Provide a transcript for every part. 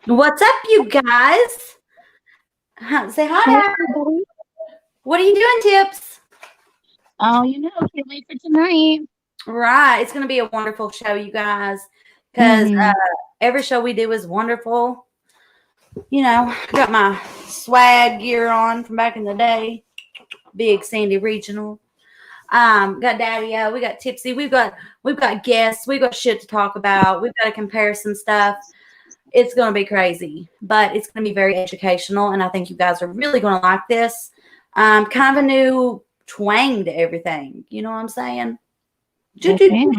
What's up, you guys? Say hi, Hey, Dad. everybody. What are you doing, Tips? Oh, can't wait for tonight. Right. It's going to be a wonderful show, you guys, because Mm-hmm. every show we do is wonderful. Got my swag gear on from back in the day. Big Sandy Regional. Got Daddy O. We got Tipsy. We've got guests. We've got shit to talk about. We've got to compare some stuff. It's going to be crazy, but it's going to be very educational, and I think you guys are really going to like this. Kind of a new twang to everything. You know what I'm saying? Yes, ma'am.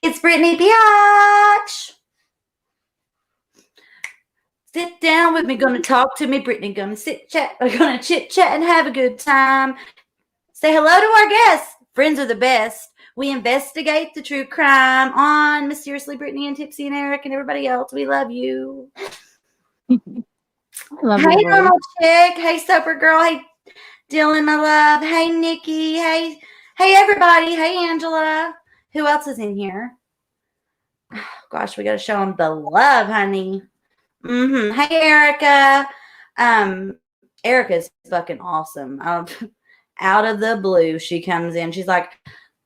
It's Brittany Biatch. Sit down with me, gonna talk to me. Brittany gonna we're gonna chit chat and have a good time. Say hello to our guests. Friends are the best. We investigate the true crime on Mysteriously Brittany and Tipsy and Eric and everybody else. We love you. I love Hey, your voice. normal chick. Hey, sober girl. Hey, Dylan, my love. Hey, Nikki. Hey, everybody. Hey, Angela. Who else is in here? Gosh, we got to show them the love, honey. Hey, Erica. Erica's fucking awesome. Out of the blue, she comes in. She's like,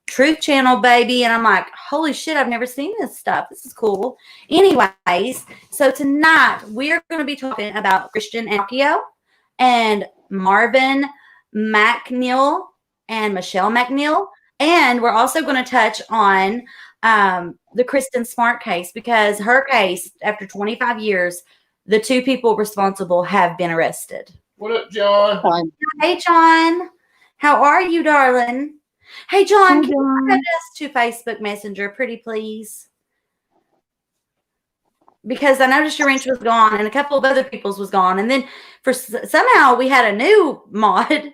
Truth Channel, baby. And I'm like, holy shit, I've never seen this stuff. This is cool. Anyways, so tonight we're going to be talking about Kristin Andreacchio and Martin MacNeill and Michele MacNeill. And we're also going to touch on the Kristin Smart case because her case, after 25 years, the two people responsible have been arrested. What up, John? Fun. Hey, John. How are you, darling? Hey, John, Hi, can you John. add us to Facebook Messenger, pretty please? Because I noticed your wrench was gone and a couple of other people's was gone. And then somehow we had a new mod. I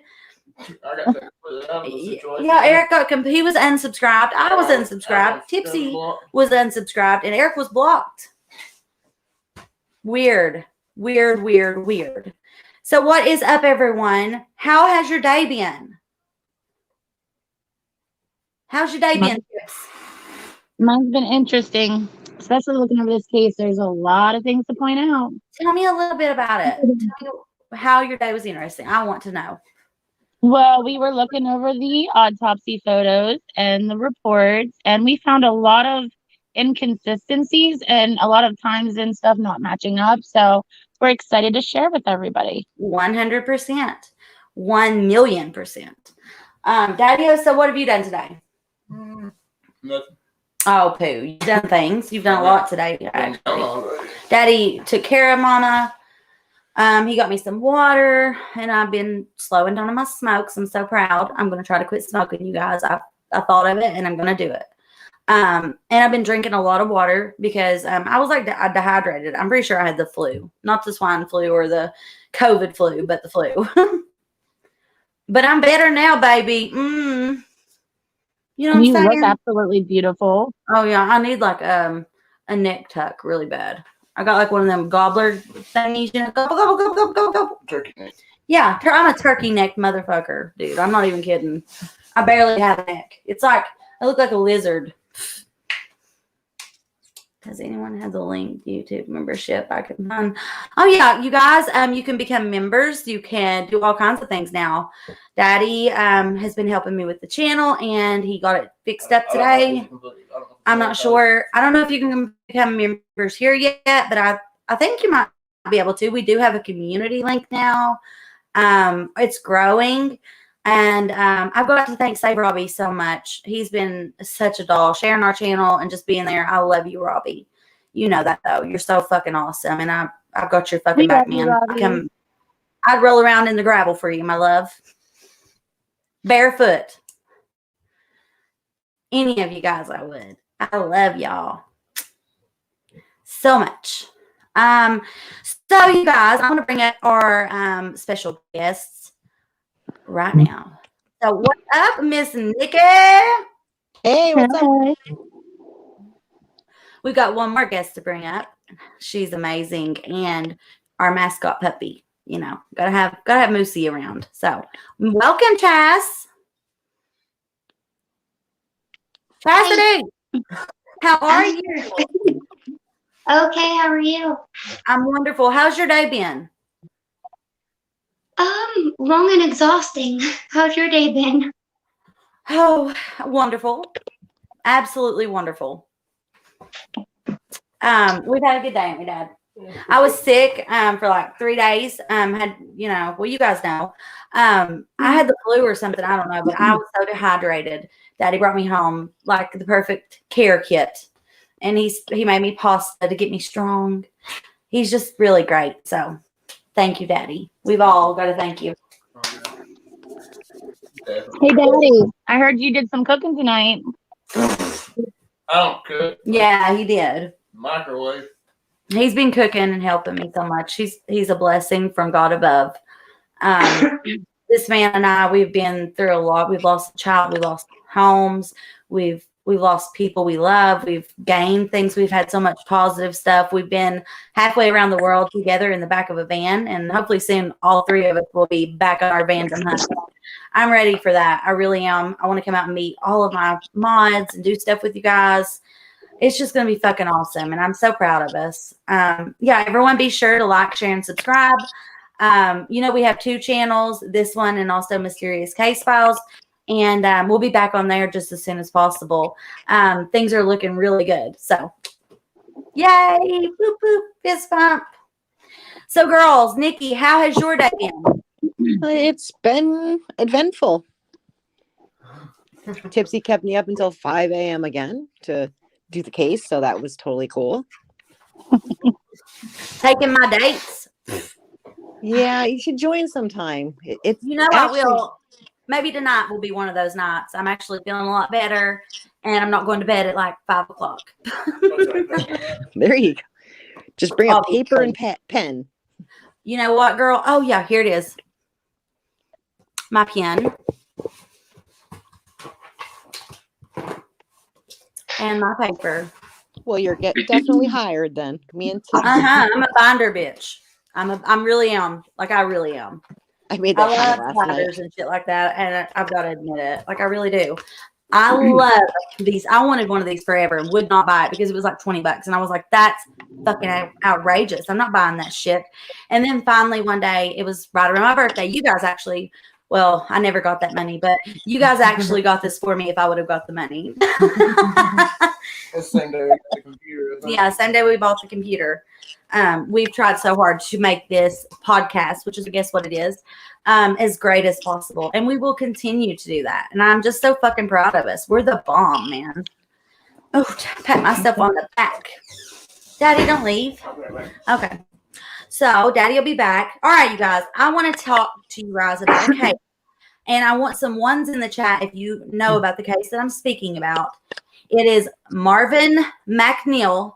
got that out of the situation. Yeah, Eric he was unsubscribed. I was unsubscribed. Tipsy was unsubscribed, and Eric was blocked. Weird. So what is up, everyone? How has your day been? How's your day been, Tips? Mine's been interesting, especially looking over this case. There's a lot of things to point out. Tell me a little bit about it. Tell me how your day was interesting. I want to know. Well, we were looking over the autopsy photos and the reports, and we found a lot of inconsistencies and a lot of times and stuff not matching up. So we're excited to share with everybody. 100%. 1,000,000%. Daddy, so what have you done today? Nothing. Oh, poo. You've done things. You've done a lot today, actually. Daddy took care of Mama. He got me some water, and I've been slowing down on my smokes. I'm so proud. I'm going to try to quit smoking, you guys. I thought of it, and I'm going to do it. And I've been drinking a lot of water because I was like dehydrated. I'm pretty sure I had the flu, not the swine flu or the COVID flu, but the flu. But I'm better now, baby. You know what I'm You look saying? absolutely beautiful. Oh yeah, I need like a neck tuck really bad. I got like one of them gobbler thingies, gobble, gobble, gobble, gobble, gobble, gobble. Turkey neck. Yeah, I'm a turkey neck motherfucker, dude. I'm not even kidding. I barely have a neck. It's like I look like a lizard. Does anyone have the link YouTube membership I can find? Oh yeah, you guys, you can become members. You can do all kinds of things now. Daddy has been helping me with the channel, and he got it fixed up today. I'm not sure. I don't know if you can become members here yet, but I think you might be able to. We do have a community link now. It's growing. And I've got to thank Save Robbie so much. He's been such a doll, sharing our channel and just being there. I love you, Robbie. You know that, though. You're so fucking awesome. And I've got your fucking back, man. I'd roll around in the gravel for you, my love. Barefoot. Any of you guys, I would. I love y'all so much. So, you guys, I'm going to bring up our special guests right now. So, what's up, Miss Nikki? Hey, what's up? We've got one more guest to bring up. She's amazing, and our mascot puppy. You know, gotta have Moosey around. So, welcome, Chas. Chastity, how are you? Okay, how are you? I'm wonderful. How's your day been? Long and exhausting. How's your day been? Oh, wonderful. Absolutely wonderful. We've had a good day, haven't we, Dad? I was sick for like 3 days. Had well, you guys know. I had the flu or something, I don't know, but I was so dehydrated. Daddy brought me home like the perfect care kit. And he made me pasta to get me strong. He's just really great. So thank you, Daddy. We've all got to thank you. Hey, Daddy. I heard you did some cooking tonight. I don't cook. Yeah, he did. Microwave. He's been cooking and helping me so much. He's a blessing from God above. This man and I, we've been through a lot. We've lost a child. We lost homes. We've lost people we love. We've gained things. We've had so much positive stuff. We've been halfway around the world together in the back of a van, and hopefully soon all three of us will be back on our Vandom hunt. I'm ready for that. I really am. I want to come out and meet all of my mods and do stuff with you guys. It's just going to be fucking awesome, and I'm so proud of us. Yeah, everyone be sure to like, share, and subscribe. We have 2 channels, this one and also Mysterious Case Files, and we'll be back on there just as soon as possible. Things are looking really good, so yay, boop, boop, fist bump. So, girls, Nikki, how has your day been? It's been eventful. Tipsy kept me up until 5 a.m. again to do the case, so that was totally cool. Taking my dates. Yeah, you should join sometime. It's I will. Maybe tonight will be one of those nights. I'm actually feeling a lot better, and I'm not going to bed at like 5 o'clock. There you go. Just bring a paper and pen. You know what, girl? Oh, yeah, here it is. My pen. And my paper. Well, you're definitely hired then. Me and Tipsy. I'm a binder bitch. I'm really am. Like, I really am. I made that I love last binders night. and shit like that, and I've got to admit it. Like, I really do. I love these. I wanted one of these forever and would not buy it because it was like $20. And I was like, that's fucking outrageous. I'm not buying that shit. And then finally one day, it was right around my birthday. You guys actually, well, I never got that money, but you guys actually got this for me if I would have got the money. It's the same day we got the computer. Yeah, same day we bought the computer. We've tried so hard to make this podcast, which is, I guess, what it is, as great as possible. And we will continue to do that. And I'm just so fucking proud of us. We're the bomb, man. Oh, pat myself on the back. Daddy, don't leave. Okay. So, Daddy will be back. All right, you guys. I want to talk to you guys about a case. And I want some ones in the chat if you know about the case that I'm speaking about. It is Martin MacNeill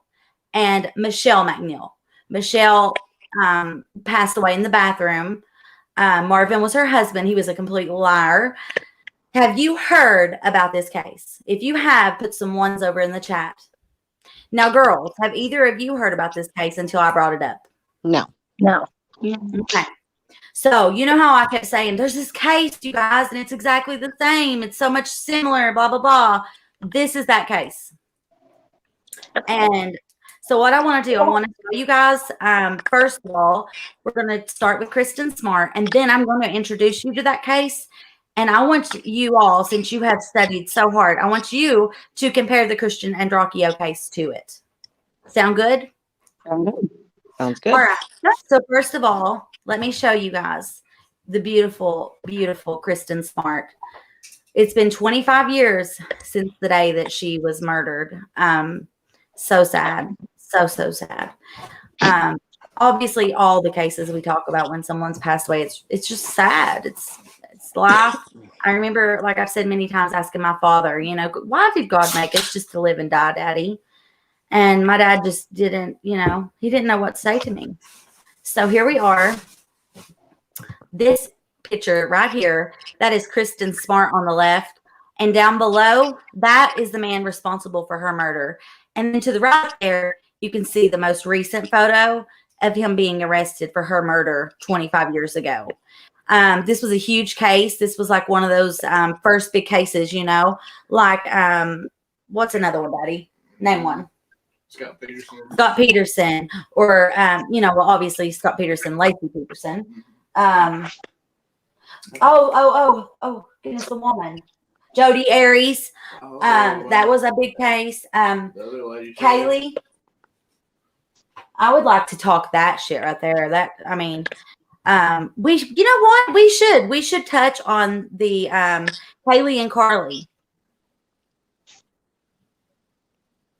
and Michele MacNeill. Michele passed away in the bathroom. Marvin was her husband. He was a complete liar. Have you heard about this case? If you have, put some ones over in the chat. Now, girls, have either of you heard about this case until I brought it up? No. Okay. So, you know how I kept saying, there's this case, you guys, and it's exactly the same. It's so much similar, blah, blah, blah. This is that case. And so what I want to do, I want to tell you guys, first of all, we're going to start with Kristin Smart, and then I'm going to introduce you to that case. And I want you all, since you have studied so hard, I want you to compare the Kristin Andreacchio case to it. Sound good? Sounds good. All right. So first of all, let me show you guys the beautiful, beautiful Kristin Smart. It's been 25 years since the day that she was murdered. So sad. So sad. Obviously, all the cases we talk about when someone's passed away, it's just sad. It's life. I remember, like I've said many times, asking my father, why did God make us just to live and die, Daddy? And my dad just didn't, he didn't know what to say to me. So here we are. This picture right here, that is Kristin Smart on the left. And down below, that is the man responsible for her murder. And then to the right there, you can see the most recent photo of him being arrested for her murder 25 years ago. This was a huge case. This was like one of those first big cases, like, what's another one, Daddy? Name one. Scott Peterson. Scott Peterson, or well, obviously Scott Peterson, Lacey Peterson. Goodness, the woman, Jodi Arias. That was a big case. The other lady. Kaylee. I would like to talk that shit right there. That you know what? We should touch on the Kaylee and Carly.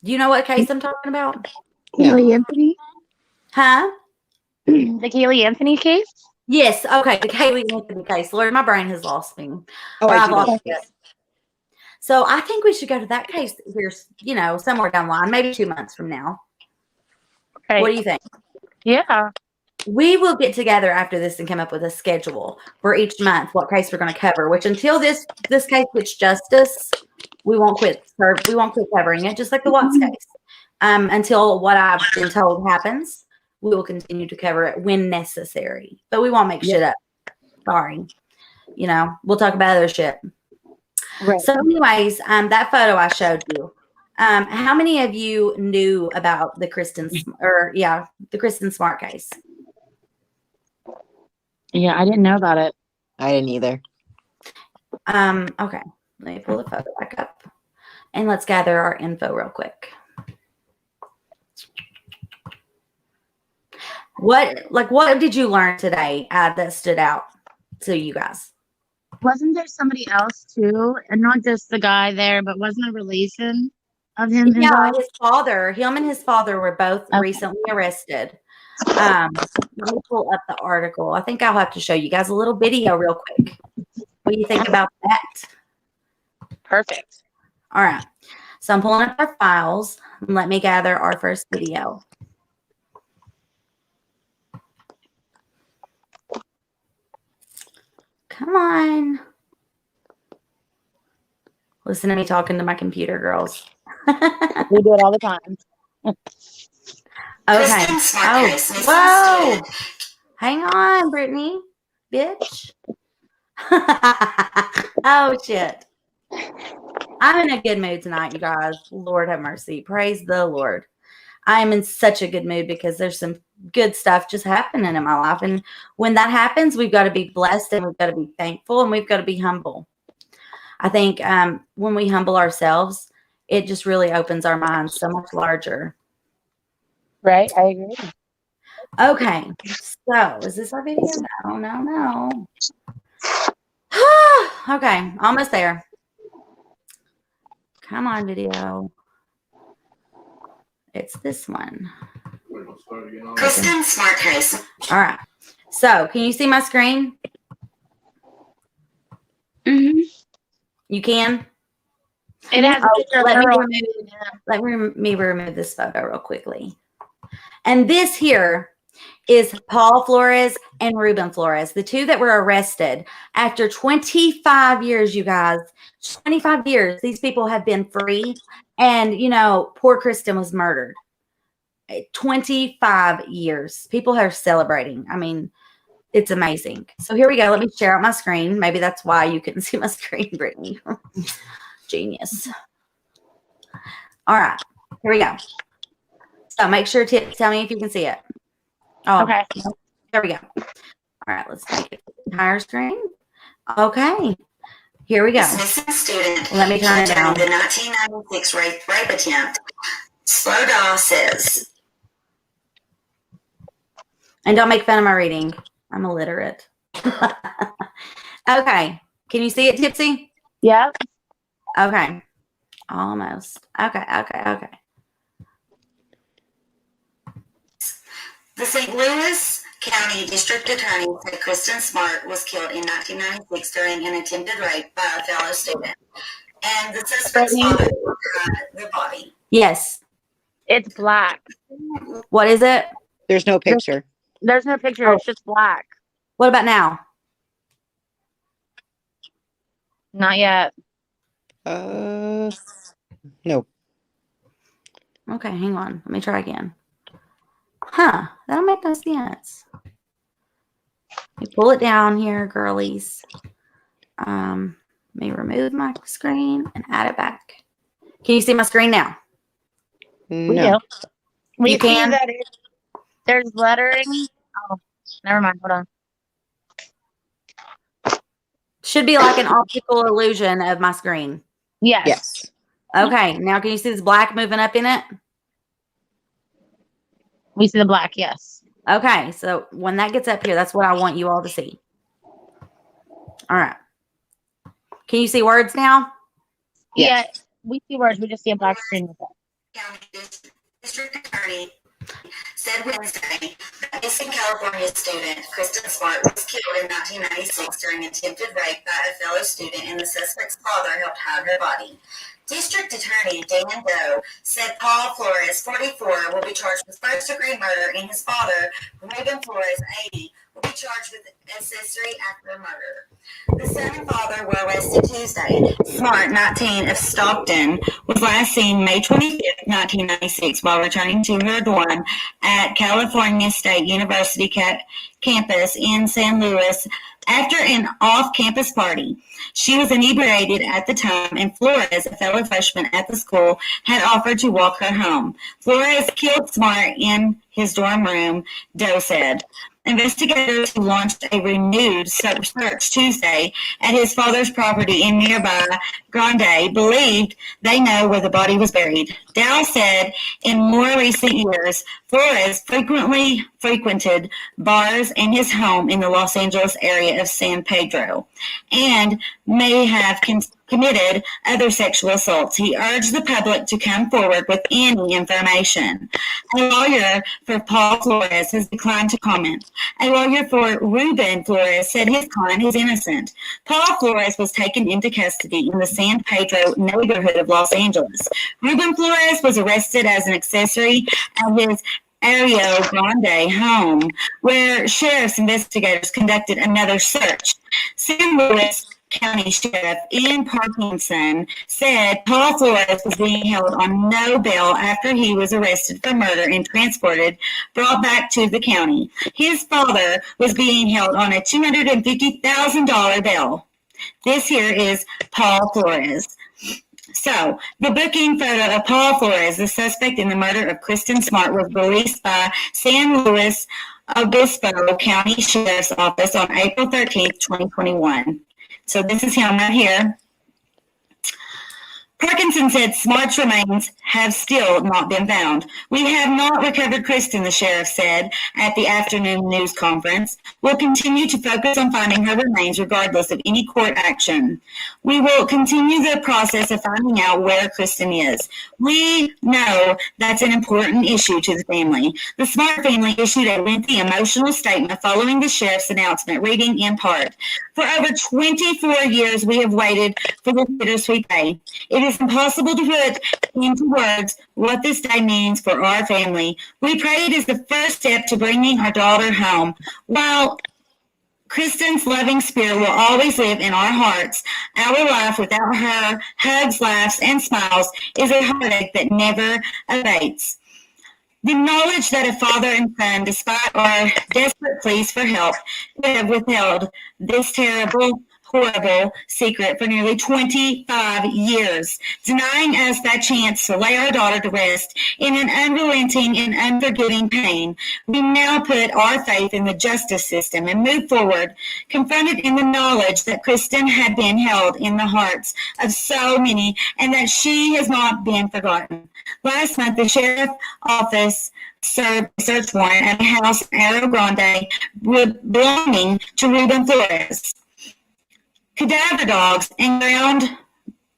Do you know what case I'm talking about? Kaylee Anthony? Huh? The Kaylee Anthony case? Yes. Okay. The Kaylee Anthony case. Lord, my brain has lost me. Oh, Or I I've do know lost that. it. So I think we should go to that case here, somewhere down the line, maybe 2 months from now. Okay. What do you think? Yeah. We will get together after this and come up with a schedule for each month, what case we're going to cover, which until this case gets justice, we won't quit covering it, just like the Watts case. Until what I've been told happens, we will continue to cover it when necessary. But we won't make shit up. Sorry. We'll talk about other shit. Right. So anyways, that photo I showed you, how many of you knew about the Kristin Smart case? Yeah, I didn't know about it. I didn't either. Okay. Let me pull the photo back up and let's gather our info real quick. What did you learn today that stood out to you guys? Wasn't there somebody else too? And not just the guy there, but wasn't a relation of him Yeah, involved? him and his father were both recently arrested. Let me pull up the article. I think I'll have to show you guys a little video real quick. What do you think about that? Perfect. All right. So I'm pulling up our files. Let me gather our first video. Come on. Listen to me talking to my computer, girls. We do it all the time. Okay. Oh, whoa. Hang on, Brittany. Bitch. Oh, shit. I'm in a good mood tonight, you guys. Lord have mercy. Praise the Lord. I am in such a good mood because there's some good stuff just happening in my life. And when that happens, we've got to be blessed and we've got to be thankful and we've got to be humble. I think when we humble ourselves, it just really opens our minds so much larger. Right, I agree. Okay, so is this our video? No. Okay, almost there. Come on, video. It's this one. Kristin Smart case. All right. So, can you see my screen? Mm-hmm. You can? It has a picture of let her. me remove this photo real quickly. And this here is Paul Flores and Ruben Flores, the two that were arrested after 25 years, you guys. 25 years. These people have been free. And, poor Kristin was murdered. 25 years. People are celebrating. I mean, it's amazing. So here we go. Let me share out my screen. Maybe that's why you couldn't see my screen, Brittany. Genius. All right. Here we go. So make sure to tell me if you can see it. Oh, Okay. There we go. All right. Let's make it the entire screen. Okay. Here we go. Missing student. Let me turn it down. The 1996 rape attempt. Slowdaw says. And don't make fun of my reading. I'm illiterate. Okay. Can you see it, Tipsy? Yeah. Okay. Almost. Okay. The St. Louis County District Attorney said Kristin Smart was killed in 1996 during an attempted rape by a fellow student. And the suspect's father had the body. Yes. It's black. What is it? There's no picture. There's no picture. It's just black. What about now? Not yet. No. Okay, hang on. Let me try again. Huh. That'll make no sense. Let me pull it down here, girlies. Let me remove my screen and add it back. Can you see my screen now? We No. do. We You see can? that there's lettering. Oh, never mind. Hold on. Should be like an optical illusion of my screen. Yes. Yes. Okay, now can you see this black moving up in it? We see the black. Yes. Okay, so when that gets up here, that's what I want you all to see. All right. Can you see words now? Yeah. Yes. We see words. We just see a black screen with it. County District Attorney said Wednesday that missing California student Kristin Smart was killed in 1996 during attempted rape by a fellow student, and the suspect's father helped hide her body. District Attorney Dan Doe said Paul Flores, 44, will be charged with first-degree murder, and his father, Ruben Flores, 80, will be charged with accessory after murder. The son and father were arrested Tuesday. Smart, 19, of Stockton, was last seen May 25, 1996, while returning to her dorm at California State University campus in San Luis after an off-campus party. She was inebriated at the time, and Flores, a fellow freshman at the school, had offered to walk her home. Flores killed Smart in his dorm room, Doe said. Investigators who launched a renewed search Tuesday at his father's property in nearby Grande believed they know where the body was buried. Dow said in more recent years, Flores frequently frequented bars and his home in the Los Angeles area of San Pedro and may have committed other sexual assaults. He urged the public to come forward with any information. A lawyer for Paul Flores has declined to comment. A lawyer for Ruben Flores said his client is innocent. Paul Flores was taken into custody in the San Pedro neighborhood of Los Angeles. Ruben Flores was arrested as an accessory at his Rio Grande home, where sheriff's investigators conducted another search. San Luis County Sheriff Ian Parkinson said Paul Flores was being held on no bail after he was arrested for murder and brought back to the county. His father was being held on a $250,000 bail. This here is Paul Flores. So, the booking photo of Paul Flores, the suspect in the murder of Kristin Smart, was released by San Luis Obispo County Sheriff's Office on April 13th, 2021. So this is him right here. Parkinson said Smart's remains have still not been found. We have not recovered Kristin, the sheriff said at the afternoon news conference. We'll continue to focus on finding her remains regardless of any court action. We will continue the process of finding out where Kristin is. We know that's an important issue to the family. The Smart family issued a lengthy emotional statement following the sheriff's announcement, reading in part, "For over 24 years, we have waited for this bittersweet day. It is impossible to put into words what this day means for our family. We pray it is the first step to bringing our daughter home. While Kristin's loving spirit will always live in our hearts, our life without her, hugs, laughs, and smiles, is a heartache that never abates. The knowledge that a father and son, despite our desperate pleas for help, have withheld this terrible, horrible secret for nearly 25 years, denying us that chance to lay our daughter to rest in an unrelenting and unforgiving pain. We now put our faith in the justice system and move forward, confronted in the knowledge that Kristin had been held in the hearts of so many and that she has not been forgotten." Last month, the sheriff's office served a search warrant at a house in Rio Grande belonging to Ruben Flores. Cadaver dogs and ground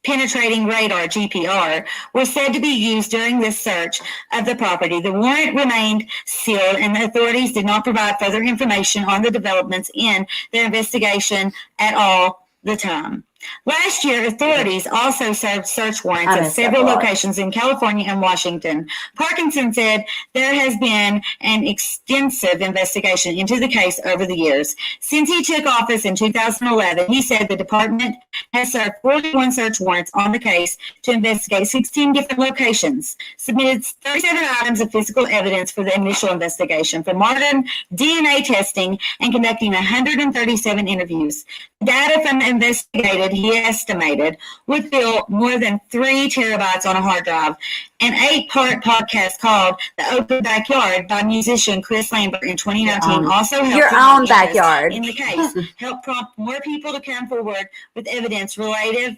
penetrating radar, GPR, were said to be used during this search of the property. The warrant remained sealed, and the authorities did not provide further information on the developments in their investigation at all the time. Last year, authorities also served search warrants at several locations in California and Washington. Parkinson said there has been an extensive investigation into the case over the years. Since he took office in 2011, he said the department has served 41 search warrants on the case to investigate 16 different locations, submitted 37 items of physical evidence for the initial investigation, for modern DNA testing, and conducting 137 interviews. Data from the investigated said he estimated would fill more than 3 terabytes on a hard drive. An 8-part podcast called The Open Backyard by musician Chris Lambert in 2019 also helped your promote own interest backyard in the case, help prompt more people to come forward with evidence relative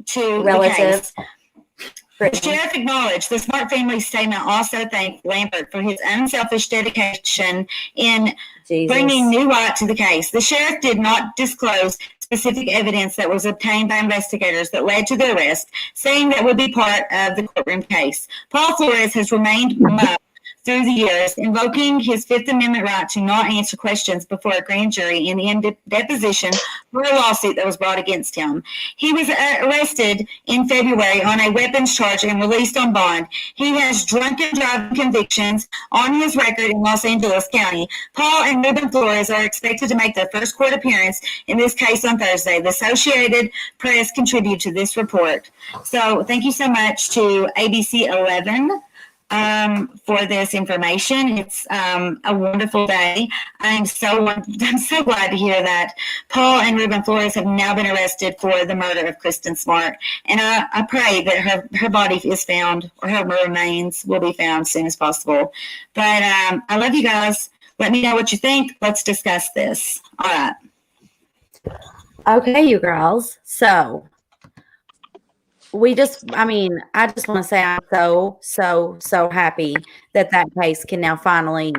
to the case. The sheriff acknowledged the Smart family statement also thanked Lambert for his unselfish dedication in bringing new light to the case. The sheriff did not disclose specific evidence that was obtained by investigators that led to the arrest, saying that would be part of the courtroom case. Paul Flores has remained mum through the years, invoking his Fifth Amendment right to not answer questions before a grand jury in the deposition for a lawsuit that was brought against him. He was arrested in February on a weapons charge and released on bond. He has drunken driving convictions on his record in Los Angeles County. Paul and Ruben Flores are expected to make their first court appearance in this case on Thursday. The Associated Press contributed to this report. So thank you so much to ABC 11 for this information. It's a wonderful day. I'm so glad to hear that Paul and Ruben Flores have now been arrested for the murder of Kristin Smart, and I pray that her body is found, or her remains will be found as soon as possible. But I love you guys. Let me know what you think. Let's discuss this. All right. Okay, you girls. So I just want to say I'm so happy that case can now finally,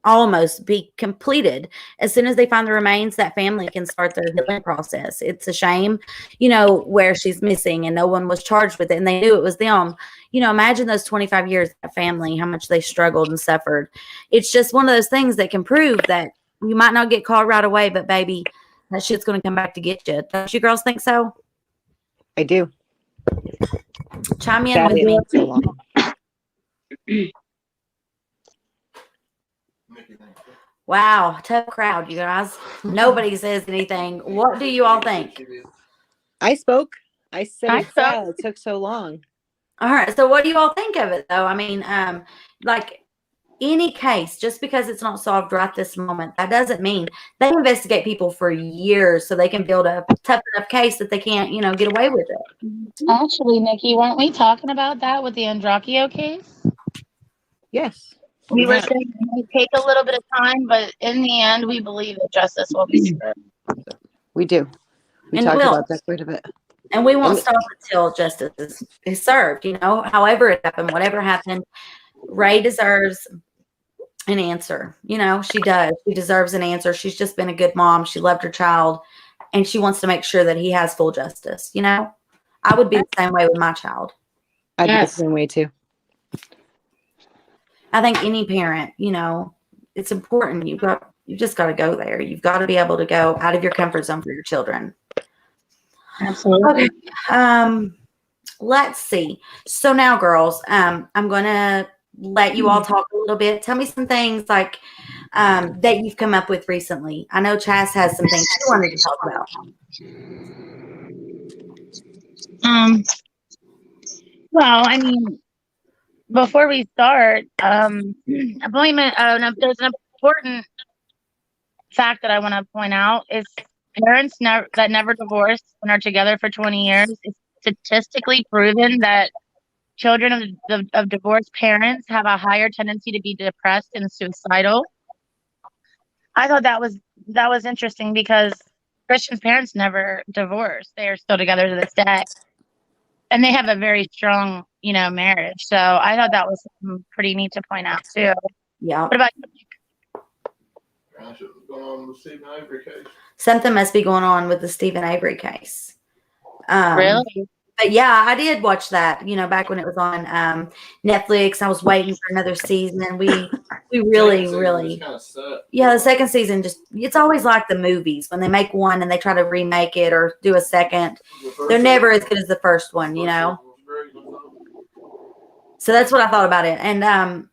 almost be completed. As soon as they find the remains, that family can start their healing process. It's a shame, where she's missing and no one was charged with it and they knew it was them. Imagine those 25 years, that family, how much they struggled and suffered. It's just one of those things that can prove that you might not get caught right away, but baby, that shit's going to come back to get you. Don't you girls think so? I do. Chime in with me. So long. Wow, tough crowd, you guys. Nobody says anything. What do you all think? I spoke. I said I it's sad it took so long. All right, so what do you all think of it, though? I mean, like any case, just because it's not solved right this moment, that doesn't mean they investigate people for years so they can build a tough enough case that they can't, get away with it. Actually, Nikki, weren't we talking about that with the Andreacchio case? Yes. We were saying it might take a little bit of time, but in the end, we believe that justice will be served. We do. We And talked we'll. about that quite a bit. And we won't stop until justice is served, however it happened, whatever happened. Ray deserves an answer. She does. She deserves an answer. She's just been a good mom. She loved her child, and she wants to make sure that he has full justice. I would be the same way with my child. I'd be the same way too. I think any parent, it's important. You just got to go there. You've got to be able to go out of your comfort zone for your children. Absolutely. Okay. Let's see. So now, girls, I'm going to let you all talk a little bit. Tell me some things like that you've come up with recently. I know Chas has some things she wanted to talk about. Well, I mean, before we start, there's an important fact that I want to point out is parents that never divorce and are together for 20 years. It's statistically proven that children of divorced parents have a higher tendency to be depressed and suicidal. I thought that was interesting because Christian's parents never divorced. They are still together to this day. And they have a very strong, marriage. So I thought that was pretty neat to point out too. Yeah. What about you? Gosh, it was going on with the Stephen Avery case. Something must be going on with the Stephen Avery case. Really? But yeah, I did watch that, back when it was on Netflix. I was waiting for another season. We really, the second season it's always like the movies when they make one and they try to remake it or do a second. They're never as good as the first one, So that's what I thought about it. And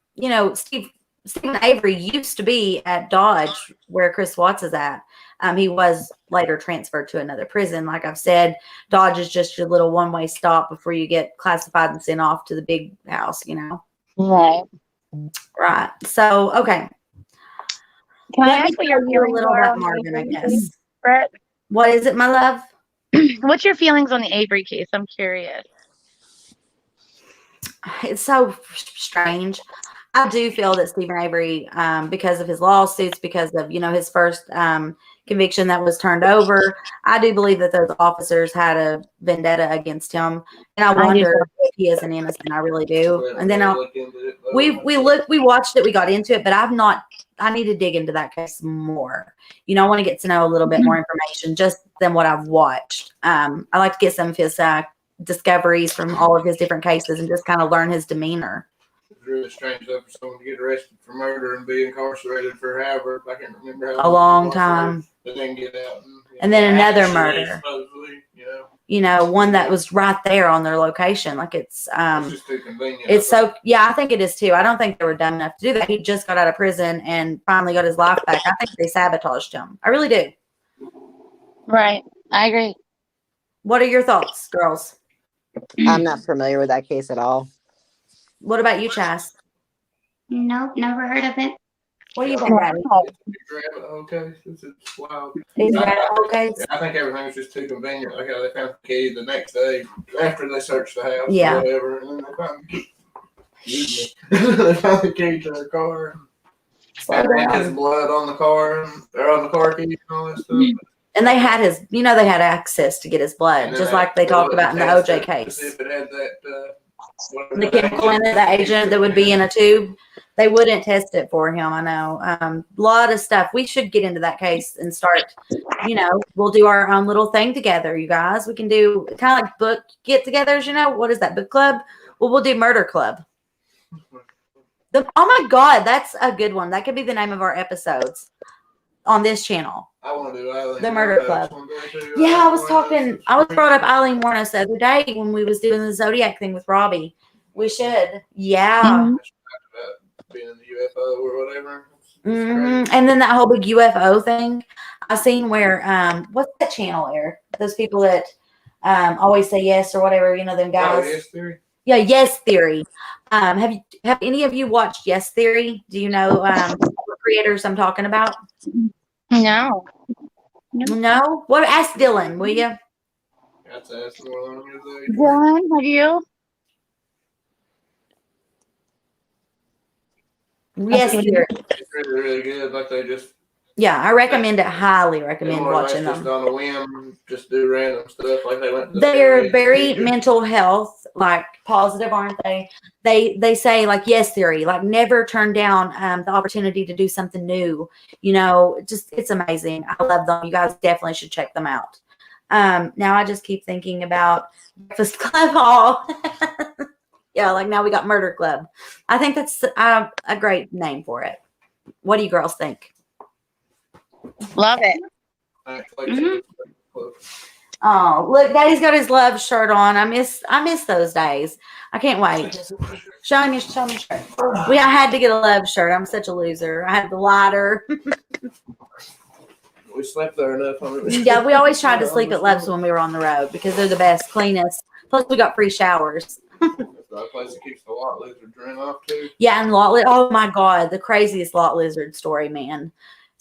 Stephen Avery used to be at Dodge where Chris Watts is at. He was later transferred to another prison. Like I've said, Dodge is just your little one-way stop before you get classified and sent off to the big house, Right. Right. So, okay. Can I ask what you're hear a feeling little about Marvin, I guess. Brett? What is it, my love? What's your feelings on the Avery case? I'm curious. It's so strange. I do feel that Stephen Avery, because of his lawsuits, because of, his first conviction that was turned over, I do believe that those officers had a vendetta against him. And I wonder if he is an innocent. I really do. And then we watched it, we got into it, but I need to dig into that case more. I want to get to know a little bit more information just than what I've watched. I like to get some of his discoveries from all of his different cases and just kind of learn his demeanor. It's really strange though for someone to get arrested for murder and be incarcerated for however, I can't remember how a long time, but then get out and then another murder. Supposedly, one that was right there on their location. Like it's just too convenient. It's so, yeah, I think it is too. I don't think they were dumb enough to do that. He just got out of prison and finally got his life back. I think they sabotaged him. I really do. Right. I agree. What are your thoughts, girls? I'm not familiar with that case at all. What about you, Chas? Nope, never heard of it. What do you think, Maddie? Okay, this is wild. These rabbit hole cases? I think everything was just too convenient. Like how they found the key the next day after they searched the house Yeah. or whatever, and then they found the key. Excuse me. They found the key to their car. And they had his blood on the car, or on the car key and all that stuff. And they had his, they had access to get his blood, just like they talked about in the OJ case. If it had that, The chemical in it, the agent that would be in a tube, they wouldn't test it for him. I know. A lot of stuff. We should get into that case and start, we'll do our own little thing together, you guys. We can do kind of like book get-togethers, what is that, book club? Well, we'll do murder club. Oh my God, that's a good one. That could be the name of our episodes on this channel. I want to do Eileen The murder club. Too. Yeah, I was brought up Eileen Warnos the other day when we was doing the Zodiac thing with Robbie. We should. Yeah. Mhm. Being in the UFO or whatever. And then that whole big UFO thing. I seen where, what's that channel, Eric? Those people that always say yes or whatever, them guys. Oh, Yes Theory? Yeah, Yes Theory. Have any of you watched Yes Theory? Do you know the creators I'm talking about? No. No? What? Ask Dylan, will you? That's more than Dylan, have you? Yes Theory. It's really, really good. Like they just. Yeah, I recommend it. Highly recommend more or less watching just them. on a whim, just do random stuff. Like they went. To They're very mental health, like positive, aren't they? They say like Yes Theory, like never turn down the opportunity to do something new. Just it's amazing. I love them. You guys definitely should check them out. Now I just keep thinking about Breakfast Club Hall. Yeah, like now we got Murder Club. I think that's a great name for it. What do you girls think? Love it. Oh, look, Daddy's got his love shirt on. I miss those days. I can't wait. Show me your shirt. I had to get a love shirt. I'm such a loser. I had the lighter. We slept there enough. Yeah, we always tried to sleep at Love's when we were on the road because they're the best, cleanest. Plus, we got free showers. The place that keeps the lot lizard drain off too. Yeah, and oh my God, the craziest lot lizard story, man.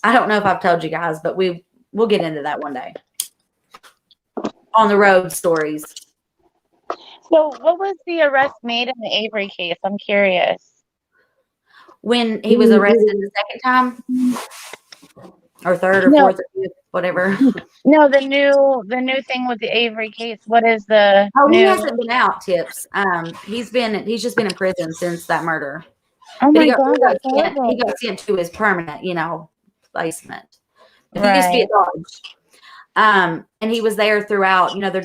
I don't know if I've told you guys, but we'll get into that one day. On the road stories. So what was the arrest made in the Avery case? I'm curious. When he was arrested the second time? Or third or fourth or fifth, whatever. No, the new thing with the Avery case. What is the Oh, new? he hasn't been out, Tips. He's just been in prison since that murder. Oh But my God, that's he horrible. got sent to his permanent, placement. He used to be at Dodge. And he was there throughout, their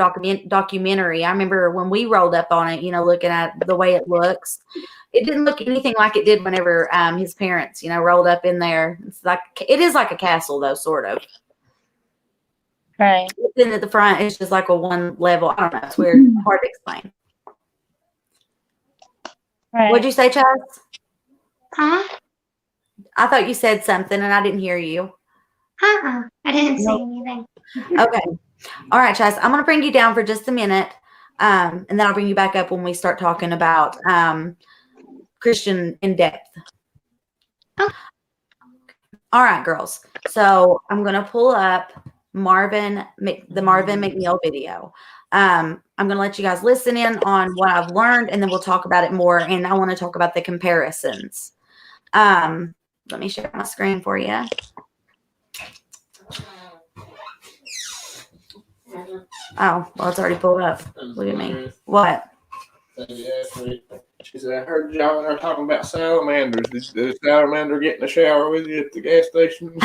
documentary. I remember when we rolled up on it, looking at the way it looks. It didn't look anything like it did whenever his parents, rolled up in there. It is like a castle, though, sort of. Right. Then at the front, it's just like a one level. I don't know. It's weird. Hard to explain. Right. What'd you say, Chaz? Huh? I thought you said something and I didn't hear you. I didn't say Nope. anything. Okay. All right, Chaz. I'm going to bring you down for just a minute. And then I'll bring you back up when we start talking about Christian in depth. Oh. All right, girls. So I'm going to pull up the Marvin MacNeill video. I'm going to let you guys listen in on what I've learned, and then we'll talk about it more. And I want to talk about the comparisons. Let me share my screen for you. Oh, well, it's already pulled up. Look at me. What? She said, I heard y'all and her talking about salamanders. Did the salamander get in the shower with you at the gas station?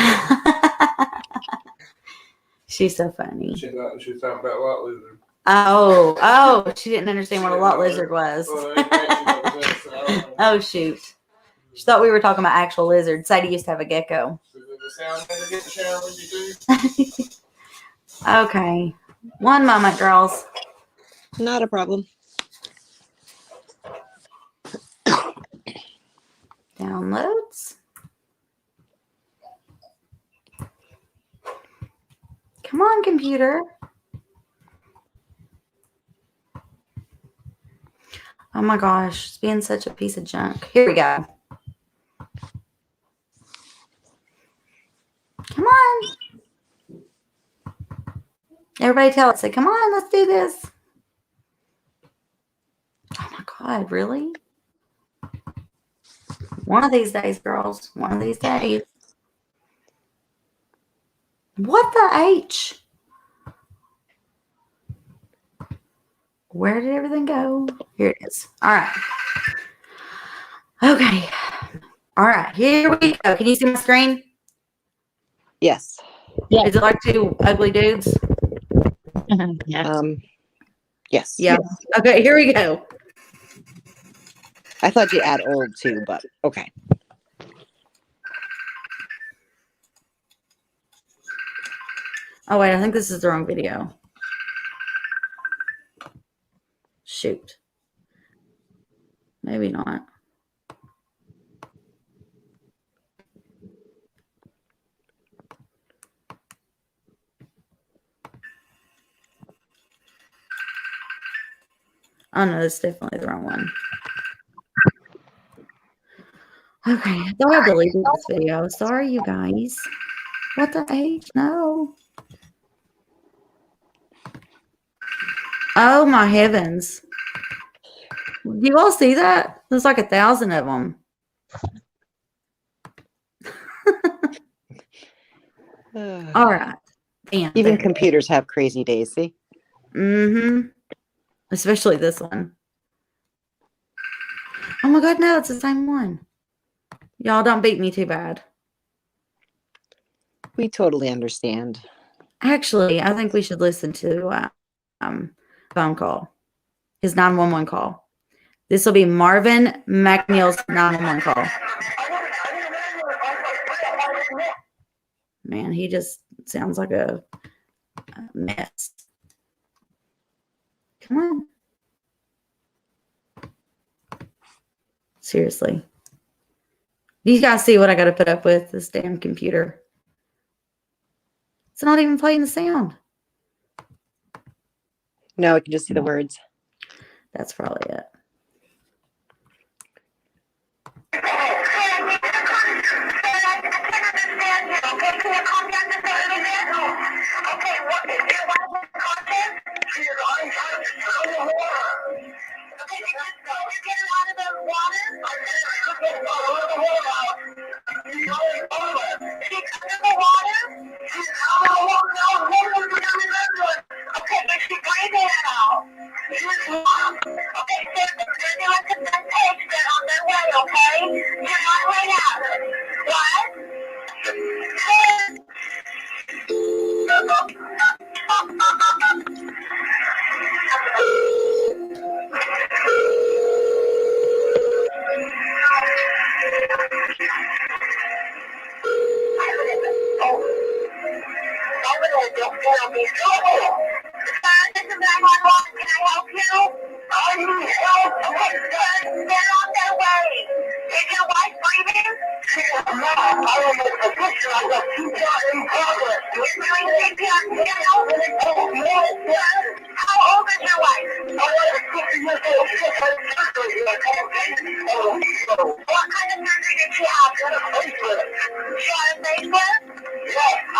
She's so funny. She thought she was talking about lot lizard. Oh, she didn't understand what a lot lizard was. Oh, shoot. She thought we were talking about actual lizards. Sadie used to have a gecko. Did the salamander get in the shower with you too? Okay. One moment, girls. Not a problem. Downloads. Come on, computer. Oh my gosh, it's being such a piece of junk. Here we go. Come on. Everybody tell it. Say, come on, let's do this. Oh my God, really? One of these days, girls. One of these days. What the H? Where did everything go? Here it is. All right. Okay. All right. Here we go. Can you see my screen? Yes. Yeah. Is it like two ugly dudes? Yeah. Yes. Yeah. Okay. Here we go. I thought you'd add old too, but okay. Oh, wait. I think this is the wrong video. Shoot. Maybe not. Oh, no, that's definitely the wrong one. Okay, I thought I deleted this video. Sorry, you guys. What the H? No. Oh, my heavens. Do you all see that? There's like 1,000 of them. All right. Damn, Even there. computers have crazy days, see? Mm-hmm. Especially this one. Oh my God, no, it's the same one. Y'all don't beat me too bad. We totally understand. Actually, I think we should listen to phone call. His 911 call. This will be Marvin MacNeill's 911 call. Man, he just sounds like a mess. Come on. Seriously. You guys see what I got to put up with? This damn computer. It's not even playing the sound. No, I can just see the words. That's probably it.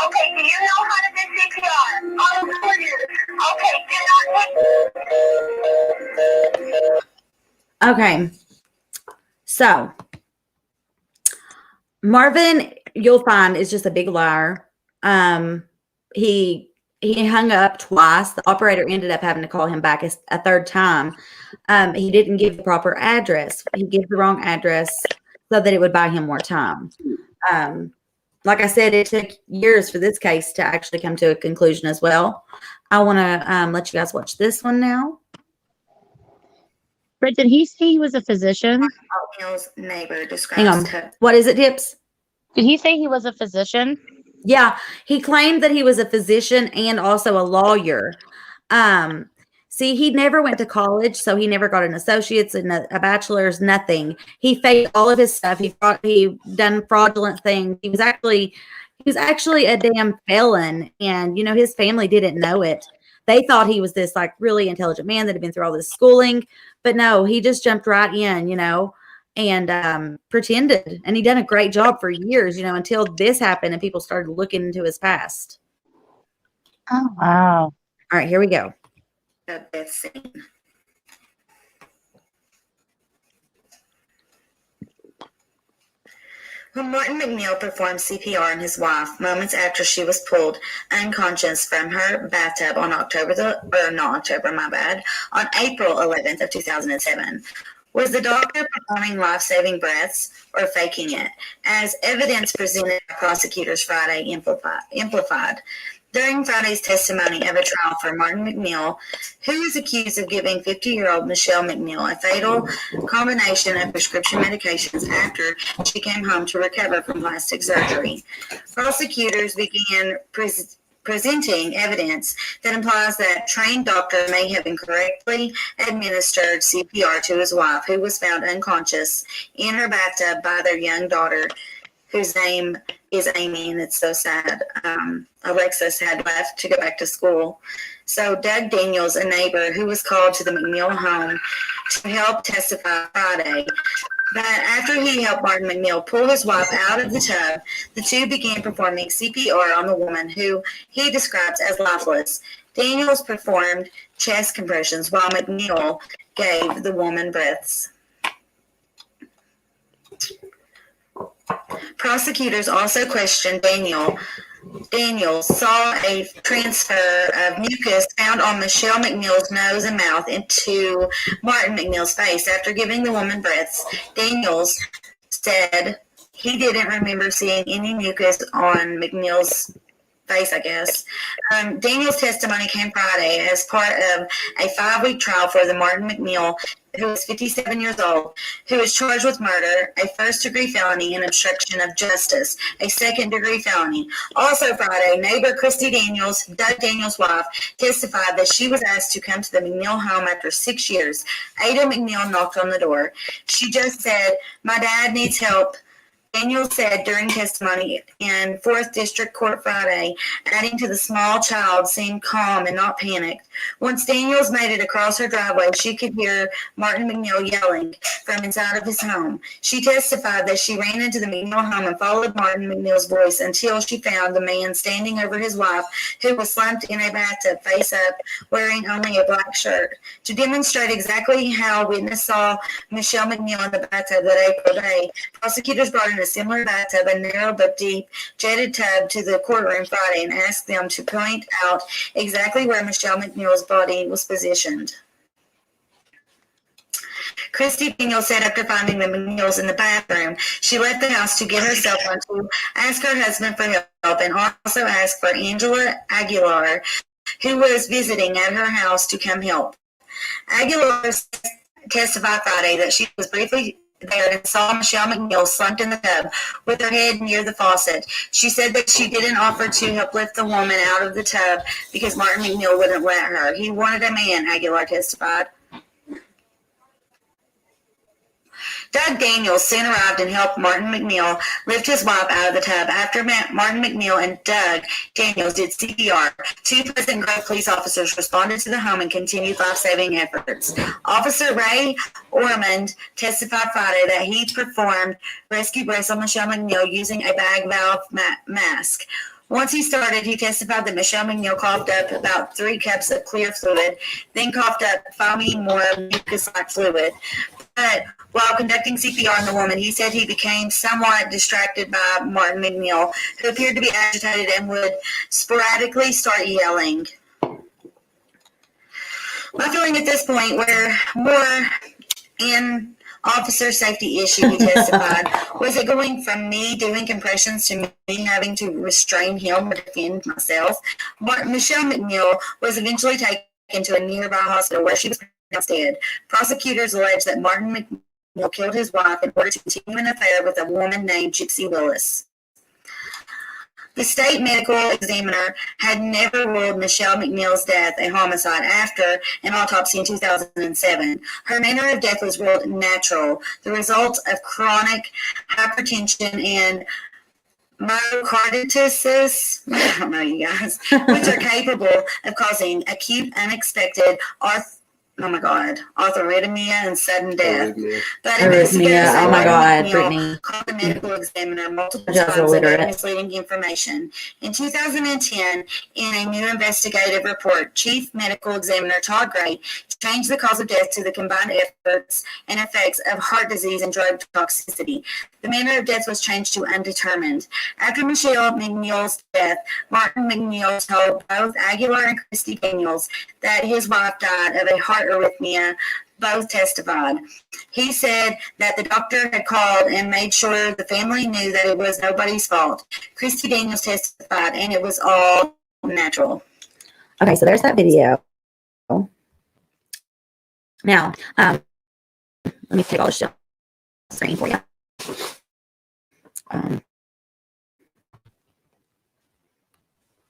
Okay, do you know how to do CPR? Okay. So Marvin, you'll find, is just a big liar. He hung up twice. The operator ended up having to call him back a third time. He didn't give the proper address. He gave the wrong address so that it would buy him more time. Like I said, it took years for this case to actually come to a conclusion as well. I want to let you guys watch this one now. Britt, did he say he was a physician? MacNeill's neighbor Hang describes on. What is it, Dips? Did he say he was a physician? Yeah, he claimed that he was a physician and also a lawyer. See, he never went to college, so he never got an associate's and a bachelor's, nothing. He faked all of his stuff. He done fraudulent things. He was actually a damn felon, and his family didn't know it. They thought he was this like really intelligent man that had been through all this schooling, but no, he just jumped right in, and pretended. And he done a great job for years, until this happened and people started looking into his past. Oh, wow. All right, here we go. the death scene. When Martin MacNeill performed CPR on his wife moments after she was pulled unconscious from her bathtub on on April 11th of 2007, was the doctor performing life-saving breaths or faking it, as evidence presented by prosecutors Friday amplified? During Friday's testimony of a trial for Martin MacNeill, who is accused of giving 50-year-old Michele MacNeill a fatal combination of prescription medications after she came home to recover from plastic surgery, prosecutors began presenting evidence that implies that trained doctor may have incorrectly administered CPR to his wife, who was found unconscious in her bathtub by their young daughter, whose name is Amy, and it's so sad. Alexis had left to go back to school. So Doug Daniels, a neighbor who was called to the MacNeill home to help testify Friday, that after he helped Martin MacNeill pull his wife out of the tub, the two began performing CPR on the woman, who he describes as lifeless. Daniels performed chest compressions while MacNeill gave the woman breaths. Prosecutors also questioned Daniels saw a transfer of mucus found on Michele MacNeill's nose and mouth into Martin MacNeill's face after giving the woman breaths. Daniels said he didn't remember seeing any mucus on MacNeill's face, I guess. Daniels' testimony came Friday as part of a 5-week trial for the Martin MacNeill, who is 57 years old, who is charged with murder, a first-degree felony, and obstruction of justice, a second-degree felony. Also Friday, neighbor Christy Daniels, Doug Daniels' wife, testified that she was asked to come to the MacNeill home after 6 years. Ada MacNeill knocked on the door. She just said, "My dad needs help," Daniels said during testimony in 4th District Court Friday, adding to the small child seemed calm and not panicked. Once Daniels made it across her driveway, she could hear Martin MacNeill yelling from inside of his home. She testified that she ran into the MacNeill home and followed Martin MacNeill's voice until she found the man standing over his wife, who was slumped in a bathtub face up, wearing only a black shirt. To demonstrate exactly how witness saw Michele MacNeill in the bathtub that April day, prosecutors brought in a similar bathtub, a narrow but deep jetted tub, to the courtroom Friday and asked them to point out exactly where Michele MacNeill's body was positioned. Christy Daniels said after finding the MacNeills in the bathroom, she left the house to get her cell phone to ask her husband for help and also ask for Angela Aguilar, who was visiting at her house, to come help. Aguilar testified Friday that she was briefly there and saw Michele MacNeill slumped in the tub with her head near the faucet. She said that she didn't offer to help lift the woman out of the tub because Martin MacNeill wouldn't let her. He wanted a man, Aguilar testified. Doug Daniels soon arrived and helped Martin MacNeill lift his wife out of the tub. After Martin MacNeill and Doug Daniels did CPR, 2 Pleasant Grove police officers responded to the home and continued life-saving efforts. Officer Ray Ormond testified Friday that he performed rescue breaths on Michele MacNeill using a bag valve mask. Once he started, he testified that Michele MacNeill coughed up about 3 cups of clear fluid, then coughed up foamy more mucus-like fluid. But while conducting CPR on the woman, he said he became somewhat distracted by Martin MacNeill, who appeared to be agitated and would sporadically start yelling. My feeling at this point, we're more in officer safety issue, he testified. Was it going from me doing compressions to me having to restrain him to defend myself? Michele MacNeill was eventually taken to a nearby hospital where she was pronounced dead. Prosecutors alleged that Martin MacNeill killed his wife in order to continue an affair with a woman named Gypsy Willis. The state medical examiner had never ruled Michele MacNeill's death a homicide after an autopsy in 2007. Her manner of death was ruled natural, the result of chronic hypertension and myocarditis, I don't know, you guys, which are capable of causing acute, unexpected arrhythmia and sudden death. But Arrhythmia, oh my God, Brittany. Called the medical examiner multiple times and gave misleading information. In 2010, in a new investigative report, Chief Medical Examiner Todd Gray changed the cause of death to the combined efforts and effects of heart disease and drug toxicity. The manner of death was changed to undetermined. After Michele MacNeill's death, Martin MacNeill told both Aguilar and Christy Daniels that his wife died of a heart arrhythmia. Both testified. He said that the doctor had called and made sure the family knew that it was nobody's fault. Christy Daniels testified, and it was all natural. Okay, so there's that video. Now, let me take all the shit off the screen for you.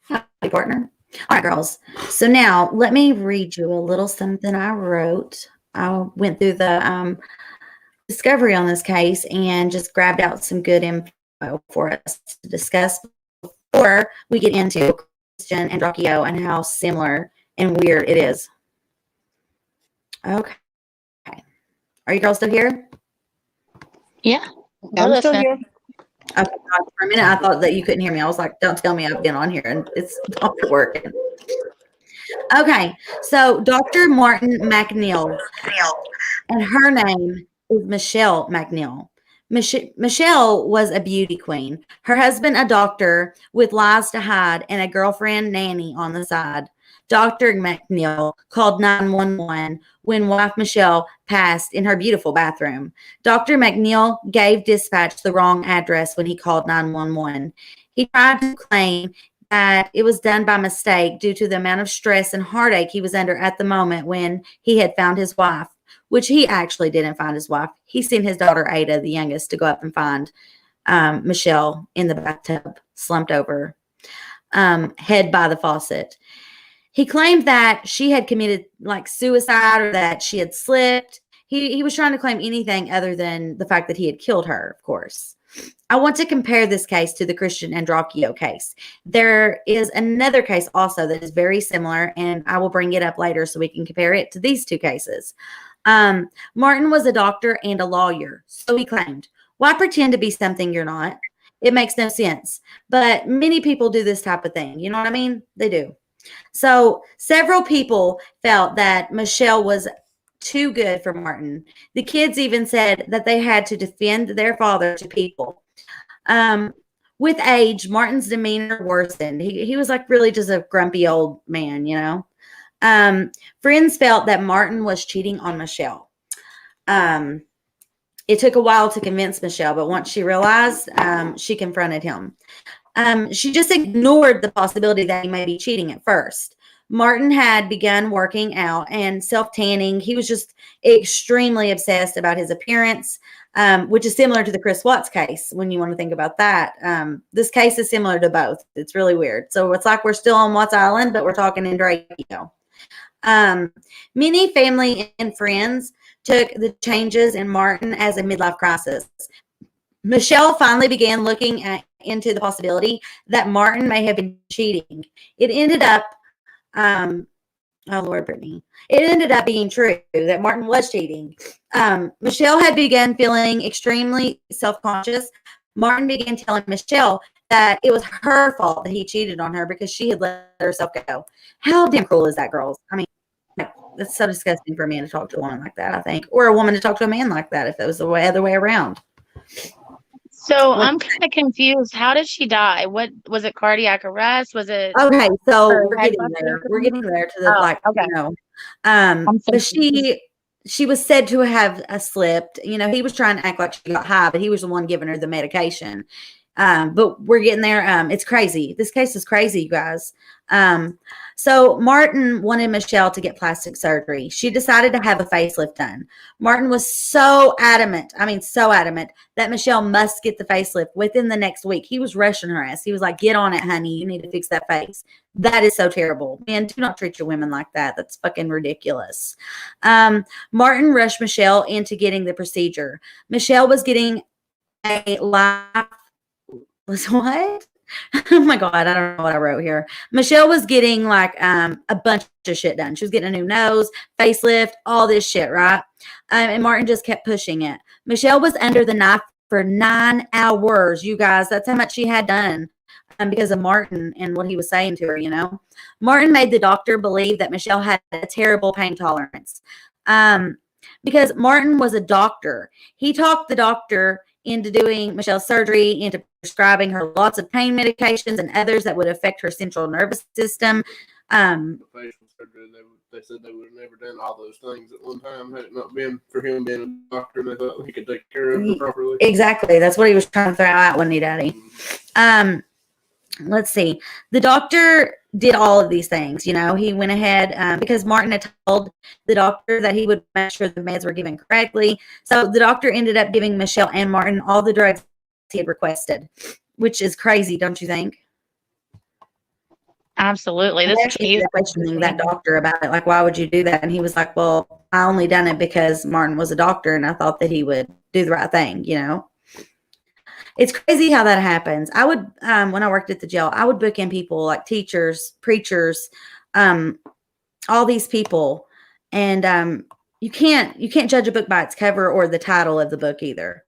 Hi, partner. All right, girls. So now let me read you a little something I wrote. I went through the discovery on this case and just grabbed out some good info for us to discuss before we get into Kristin and Andreacchio and how similar and weird it is. Okay. Are you girls still here? Yeah. I'm still here. Okay, for a minute, I thought that you couldn't hear me. I was like, don't tell me I've been on here and it's not working. Okay, so Dr. Martin MacNeill, and her name is Michele MacNeill. Michele was a beauty queen. Her husband, a doctor with lies to hide, and a girlfriend nanny on the side. Dr. MacNeill called 911 when wife Michele passed in her beautiful bathroom. Dr. MacNeill gave dispatch the wrong address when he called 911. He tried to claim that it was done by mistake due to the amount of stress and heartache he was under at the moment when he had found his wife, which he actually didn't find his wife. He sent his daughter Ada, the youngest, to go up and find Michele in the bathtub, slumped over, head by the faucet. He claimed that she had committed like suicide or that she had slipped. He was trying to claim anything other than the fact that he had killed her, of course. I want to compare this case to the Kristin Andreacchio case. There is another case also that is very similar, and I will bring it up later so we can compare it to these two cases. Martin was a doctor and a lawyer, so he claimed. Why pretend to be something you're not? It makes no sense. But many people do this type of thing. You know what I mean? They do. So several people felt that Michele was too good for Martin. The kids even said that they had to defend their father to people. With age, Martin's demeanor worsened. He was like really just a grumpy old man, you know. Friends felt that Martin was cheating on Michele. It took a while to convince Michele, but once she realized, she confronted him. She just ignored the possibility that he may be cheating at first. Martin had begun working out and self-tanning. He was just extremely obsessed about his appearance, which is similar to the Chris Watts case when you want to think about that. This case is similar to both. It's really weird. So it's like we're still on Watts Island, but we're talking Andreacchio. Many family and friends took the changes in Martin as a midlife crisis. Michele finally began looking into the possibility that Martin may have been cheating. It ended up, oh Lord, Brittany, it ended up being true that Martin was cheating. Michele had begun feeling extremely self-conscious. Martin began telling Michele that it was her fault that he cheated on her because she had let herself go. How damn cruel is that, girls? I mean, That's so disgusting for a man to talk to a woman like that, I think. Or a woman to talk to a man like that if it was the other way around. So I'm kind of confused. How did she die? What was it? Cardiac arrest? Was it Okay, so her we're head getting there. busted? We're getting there to the Oh, okay. I'm so but confused. she was said to have slipped. He was trying to act like she got high, but he was the one giving her the medication. But we're getting there. It's crazy. This case is crazy, you guys. So Martin wanted Michele to get plastic surgery. She decided to have a facelift done. Martin was so adamant, that Michele must get the facelift within the next week. He was rushing her ass. He was like, get on it, honey. You need to fix that face. That is so terrible. Man, do not treat your women like that. That's fucking ridiculous. Martin rushed Michele into getting the procedure. Michele was getting a life. What? Oh my God, I don't know what I wrote here. Michele was getting like a bunch of shit done. She was getting a new nose, facelift, all this shit, right? And Martin just kept pushing it. Michele was under the knife for 9 hours, you guys. That's how much she had done because of Martin and what he was saying to her, Martin made the doctor believe that Michele had a terrible pain tolerance because Martin was a doctor. He talked the doctor into doing Michele's surgery, into prescribing her lots of pain medications and others that would affect her central nervous system. The facial surgery, they said they would have never done all those things at one time had it not been for him being a doctor, and they thought he could take care of her properly. Exactly. That's what he was trying to throw out, wasn't he, Daddy? Let's see. The doctor did all of these things. He went ahead because Martin had told the doctor that he would make sure the meds were given correctly. So the doctor ended up giving Michele and Martin all the drugs he had requested, which is crazy, don't you think? Absolutely. This is questioning that doctor about it. Like, why would you do that? And he was like, well, I only done it because Martin was a doctor and I thought that he would do the right thing, It's crazy how that happens. I would, when I worked at the jail, I would book in people like teachers, preachers, all these people. And you can't judge a book by its cover or the title of the book either.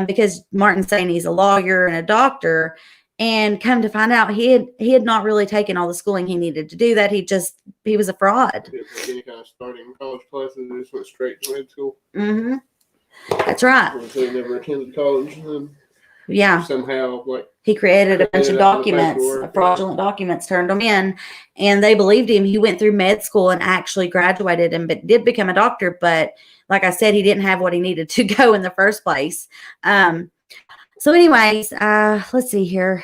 Because Martin's saying he's a lawyer and a doctor, and come to find out he had not really taken all the schooling he needed to do that. He was a fraud. He didn't take any kind of starting college classes. He just went straight to med school. Mm-hmm. That's right. So he never attended college. And yeah. Somehow, he created a bunch of documents, fraudulent documents, turned them in, and they believed him. He went through med school and actually graduated and did become a doctor. But like I said, he didn't have what he needed to go in the first place. So anyways, let's see here.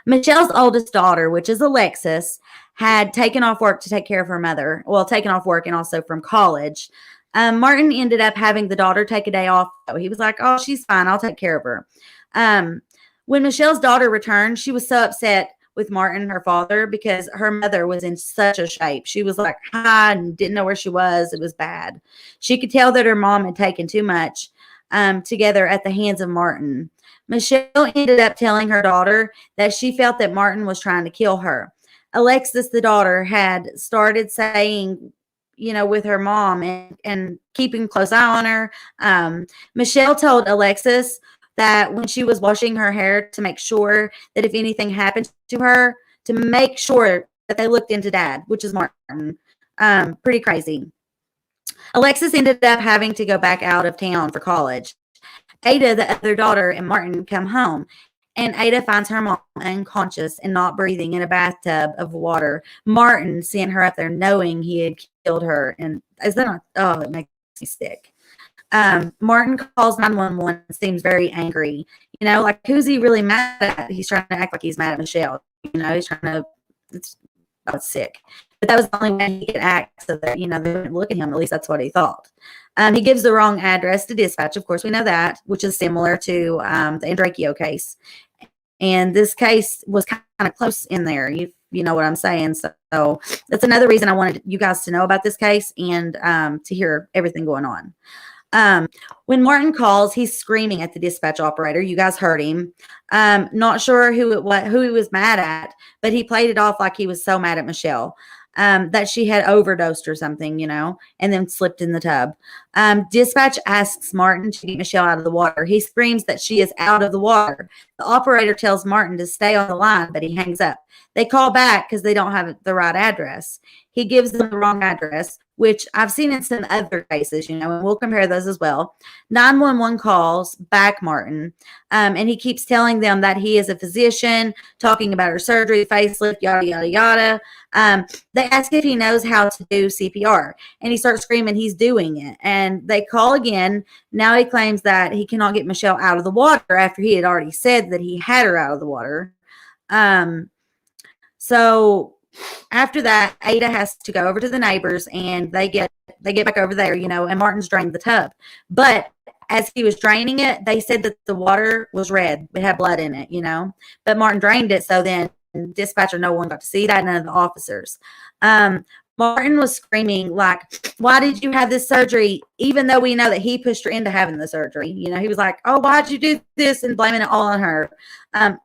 Michele's oldest daughter, which is Alexis, had taken off work to take care of her mother. Well, taken off work and also from college. Martin ended up having the daughter take a day off. He was like, oh, she's fine. I'll take care of her. When Michele's daughter returned, she was so upset with Martin, her father, because her mother was in such a shape. She was like high and didn't know where she was. It was bad. She could tell that her mom had taken too much together at the hands of Martin. Michele ended up telling her daughter that she felt that Martin was trying to kill her. Alexis, the daughter, had started saying, with her mom and keeping a close eye on her. Michele told Alexis that when she was washing her hair to make sure that if anything happened to her, to make sure that they looked into Dad, which is Martin. Pretty crazy. Alexis ended up having to go back out of town for college. Ada, the other daughter, and Martin come home, and Ada finds her mom unconscious and not breathing in a bathtub of water. Martin sent her up there knowing he had killed her, and is that not? Oh, it makes me sick. Martin calls 911 and seems very angry. Like, who's he really mad at? He's trying to act like he's mad at Michele. He's trying to. It's sick. But that was the only way he could act so that, they wouldn't look at him. At least that's what he thought. He gives the wrong address to dispatch. Of course, we know that, which is similar to the Andreacchio case. And this case was kind of close in there. You know what I'm saying? So that's another reason I wanted you guys to know about this case and to hear everything going on. When Martin calls, he's screaming at the dispatch operator. You guys heard him. Not sure who he was mad at, but he played it off like he was so mad at Michele. That she had overdosed or something, and then slipped in the tub. Dispatch asks Martin to get Michele out of the water. He screams that she is out of the water. The operator tells Martin to stay on the line, but he hangs up. They call back because they don't have the right address. He gives them the wrong address. which I've seen in some other cases, and we'll compare those as well. 911 calls back Martin, and he keeps telling them that he is a physician, talking about her surgery, facelift, yada, yada, yada. They ask if he knows how to do CPR, and he starts screaming he's doing it. And they call again. Now he claims that he cannot get Michele out of the water after he had already said that he had her out of the water. So after that, Ada has to go over to the neighbors, and they get back over there, and Martin's drained the tub. But as he was draining it, they said that the water was red. It had blood in it, But Martin drained it, so then dispatcher, no one got to see that, none of the officers. Martin was screaming, like, why did you have this surgery? Even though we know that he pushed her into having the surgery. He was like, oh, why'd you do this? And blaming it all on her.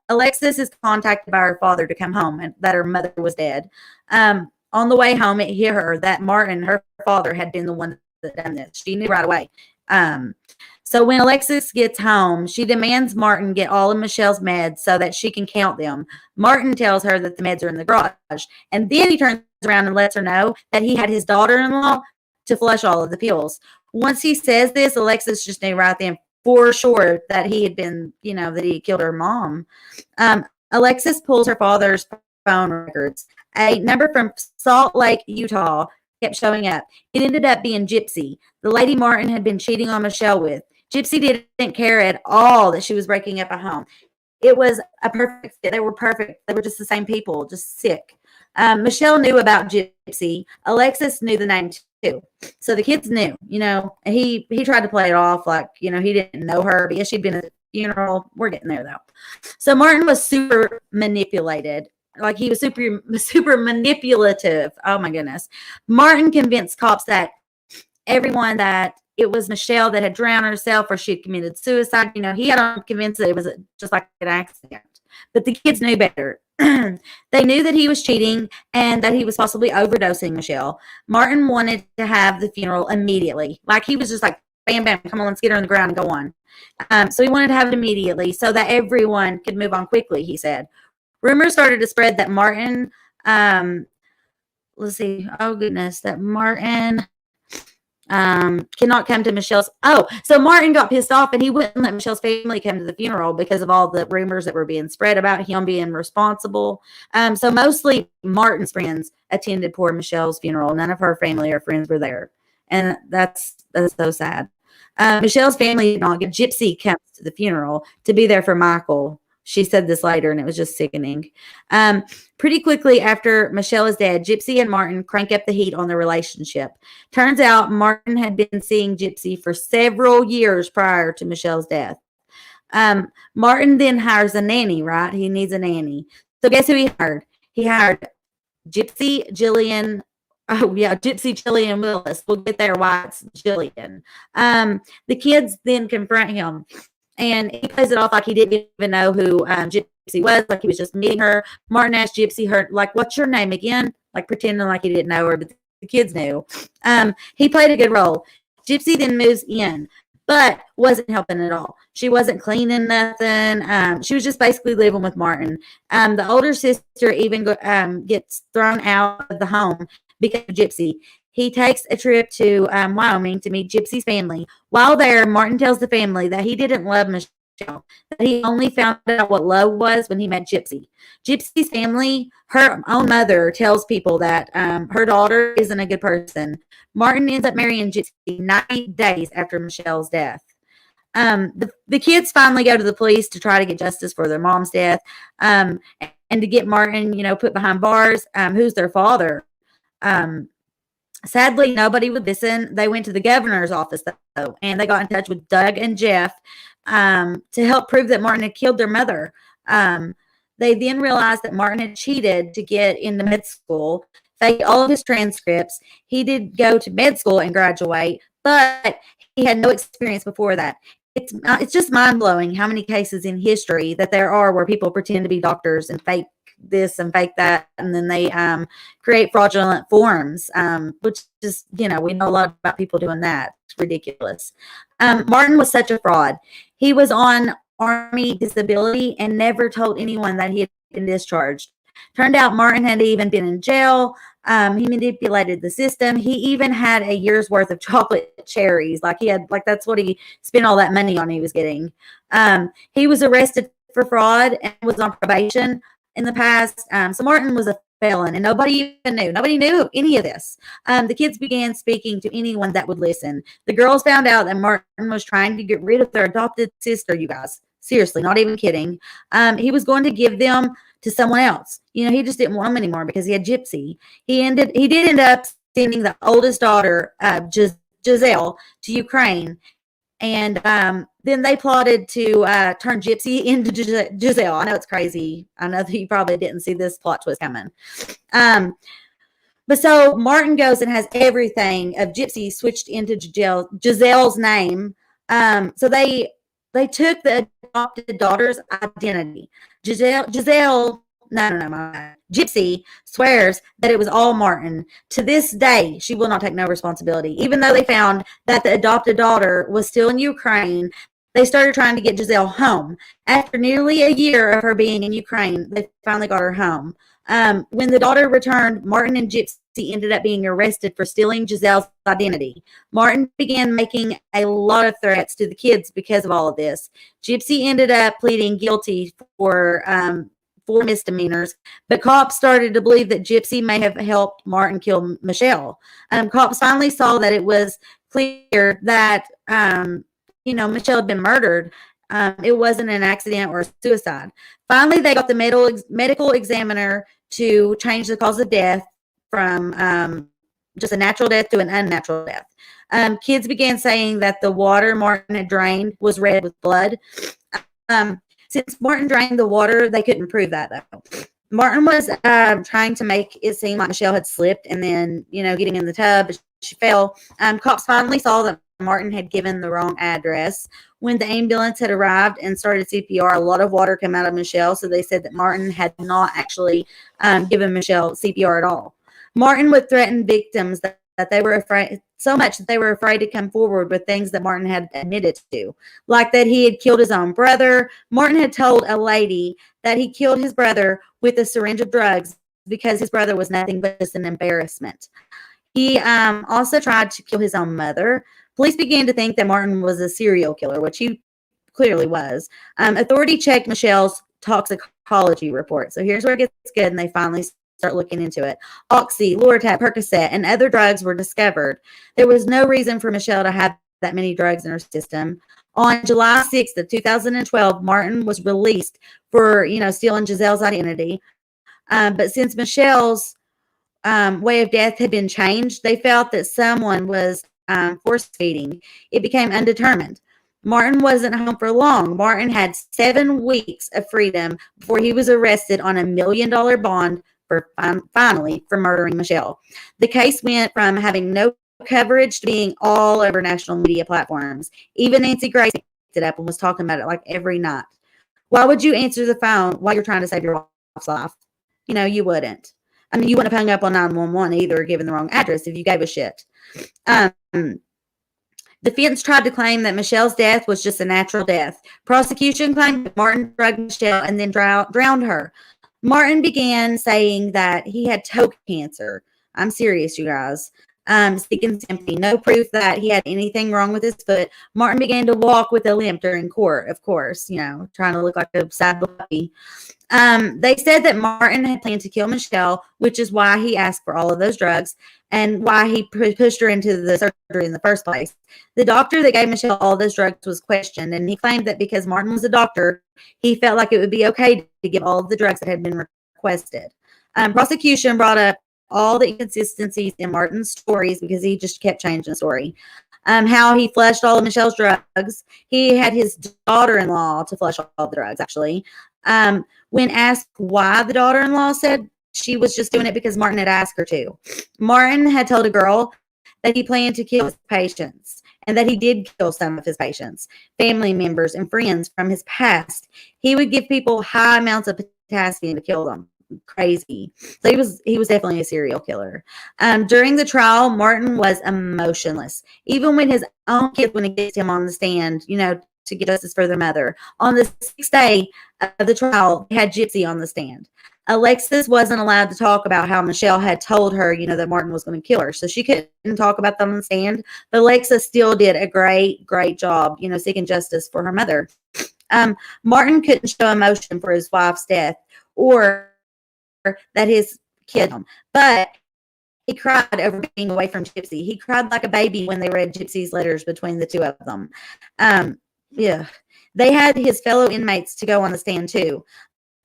Alexis is contacted by her father to come home and that her mother was dead. On the way home, it hit her that Martin, her father, had been the one that done this. She knew right away. So when Alexis gets home, she demands Martin get all of Michele's meds so that she can count them. Martin tells her that the meds are in the garage. And then he turns around and lets her know that he had his daughter-in-law to flush all of the pills. Once he says this, Alexis just knew right then for sure that he had been, that he had killed her mom. Alexis pulls her father's phone records. A number from Salt Lake, Utah kept showing up. It ended up being Gypsy, the lady Martin had been cheating on Michele with. Gypsy didn't care at all that she was breaking up a home. It was a perfect fit. They were perfect. They were just the same people, just sick. Michele knew about Gypsy. Alexis knew the name too. So the kids knew, and he tried to play it off like, he didn't know her, but yes, she'd been at the funeral. We're getting there though. So Martin was super manipulated. Like he was super manipulative. Oh my goodness. Martin convinced cops that everyone that it was Michele that had drowned herself or she had committed suicide. He had them convinced that it was just like an accident. But the kids knew better. They knew that he was cheating and that he was possibly overdosing Michele. Martin wanted to have the funeral immediately. Like he was just like, bam, bam, come on, let's get her on the ground and go on. So he wanted to have it immediately so that everyone could move on quickly, he said. Rumors started to spread that Martin, that Martin cannot come to Michele's. So Martin got pissed off and he wouldn't let Michele's family come to the funeral because of all the rumors that were being spread about him being responsible. So mostly Martin's friends attended poor Michele's funeral. None of her family or friends were there. And that's so sad. Michele's family did not get Gypsy comes to the funeral to be there for Michael. She said this later, and it was just sickening. Pretty quickly after Michele is dead, Gypsy and Martin crank up the heat on their relationship. Turns out Martin had been seeing Gypsy for several years prior to Michele's death. Martin then hires a nanny, right? He needs a nanny. So guess who he hired? He hired Gypsy Jillian. Oh, yeah, Gypsy Jillian Willis. We'll get there why it's Jillian. The kids then confront him. And he plays it off like he didn't even know who Gypsy was, like he was just meeting her. Martin asked Gypsy, like, what's your name again? Like pretending like he didn't know her, but the kids knew. He played a good role. Gypsy then moves in, but wasn't helping at all. She wasn't cleaning nothing. She was just basically living with Martin. The older sister even gets thrown out of the home because of Gypsy. He takes a trip to Wyoming to meet Gypsy's family. While there, Martin tells the family that he didn't love Michele, that he only found out what love was when he met Gypsy. Gypsy's family, her own mother, tells people that her daughter isn't a good person. Martin ends up marrying Gypsy 90 days after Michele's death. The kids finally go to the police to try to get justice for their mom's death and to get Martin, put behind bars. Who's their father? Sadly, nobody would listen. They went to the governor's office, though, and they got in touch with Doug and Jeff to help prove that Martin had killed their mother. They then realized that Martin had cheated to get into med school, faked all of his transcripts. He did go to med school and graduate, but he had no experience before that. It's just mind-blowing how many cases in history that there are where people pretend to be doctors and fake this and fake that, and then they create fraudulent forms, which is, we know a lot about people doing that. It's ridiculous. Martin was such a fraud. He was on Army disability and never told anyone that he had been discharged. Turned out Martin had even been in jail. He manipulated the system. He even had a year's worth of chocolate cherries. That's what he spent all that money on he was getting. He was arrested for fraud and was on probation in the past. So Martin was a felon and nobody even knew. Nobody knew any of this. The kids began speaking to anyone that would listen. The girls found out that Martin was trying to get rid of their adopted sister, you guys. Seriously, not even kidding. He was going to give them to someone else. He just didn't want them anymore because he had Gypsy. He did end up sending the oldest daughter, Giselle, to Ukraine. And then they plotted to turn Gypsy into Giselle. I know it's crazy. I know that you probably didn't see this plot twist coming. But so Martin goes and has everything of Gypsy switched into Giselle's name. So they took the adopted daughter's identity. Gypsy swears that it was all Martin. To this day, she will not take no responsibility. Even though they found that the adopted daughter was still in Ukraine, they started trying to get Giselle home. After nearly a year of her being in Ukraine, they finally got her home. When the daughter returned, Martin and Gypsy ended up being arrested for stealing Giselle's identity. Martin began making a lot of threats to the kids because of all of this. Gypsy ended up pleading guilty for 4 misdemeanors, but cops started to believe that Gypsy may have helped Martin kill Michele. Cops finally saw that it was clear that Michele had been murdered. It wasn't an accident or a suicide. Finally, they got the medical examiner to change the cause of death from just a natural death to an unnatural death. Kids began saying that the water Martin had drained was red with blood. Since Martin drained the water, they couldn't prove that, though. Martin was trying to make it seem like Michele had slipped and then, getting in the tub, she fell. Cops finally saw that Martin had given the wrong address. When the ambulance had arrived and started CPR, a lot of water came out of Michele, so they said that Martin had not actually given Michele CPR at all. Martin would threaten victims that they were afraid so much that they were afraid to come forward with things that Martin had admitted to, like that he had killed his own brother. Martin had told a lady that he killed his brother with a syringe of drugs because his brother was nothing but just an embarrassment. He also tried to kill his own mother. Police began to think that Martin was a serial killer, which he clearly was. Authority checked Michele's toxicology report. So here's where it gets good, and they finally start looking into it. Oxy, Lortab, Percocet, and other drugs were discovered. There was no reason for Michele to have that many drugs in her system. On July 6th of 2012, Martin was released for, stealing Giselle's identity. But since Michele's way of death had been changed, they felt that someone was force feeding. It became undetermined. Martin wasn't home for long. Martin had 7 weeks of freedom before he was arrested on $1 million bond finally for murdering Michele. The case went from having no coverage to being all over national media platforms. Even Nancy Grace picked it up and was talking about it like every night. Why would you answer the phone while you're trying to save your wife's life? You wouldn't. You wouldn't have hung up on 911 either, given the wrong address if you gave a shit. Defense tried to claim that Michele's death was just a natural death. Prosecution claimed that Martin drugged Michele and then drowned her. Martin began saying that he had toe cancer. I'm serious, you guys. Seeking sympathy. No proof that he had anything wrong with his foot. Martin began to walk with a limp during court, of course, trying to look like a sad puppy. They said that Martin had planned to kill Michele, which is why he asked for all of those drugs and why he pushed her into the surgery in the first place. The doctor that gave Michele all those drugs was questioned, and he claimed that because Martin was a doctor, he felt like it would be okay to give all of the drugs that had been requested. Prosecution brought up all the inconsistencies in Martin's stories because he just kept changing the story. How he flushed all of Michele's drugs. He had his daughter-in-law to flush all the drugs, actually. When asked why the daughter-in-law said she was just doing it because Martin had asked her to. Martin had told a girl that he planned to kill his patients and that he did kill some of his patients, family members, and friends from his past. He would give people high amounts of potassium to kill them. Crazy. So he was definitely a serial killer. During the trial, Martin was emotionless. Even when his own kids went against him on the stand, to get justice for their mother. On the 6th day of the trial, they had Gypsy on the stand. Alexis wasn't allowed to talk about how Michele had told her, that Martin was going to kill her. So she couldn't talk about them on the stand. But Alexis still did a great, great job, seeking justice for her mother. Martin couldn't show emotion for his wife's death or that his kid, but he cried over being away from Gypsy. He cried like a baby when they read Gypsy's letters between the two of them. Yeah. They had his fellow inmates to go on the stand too.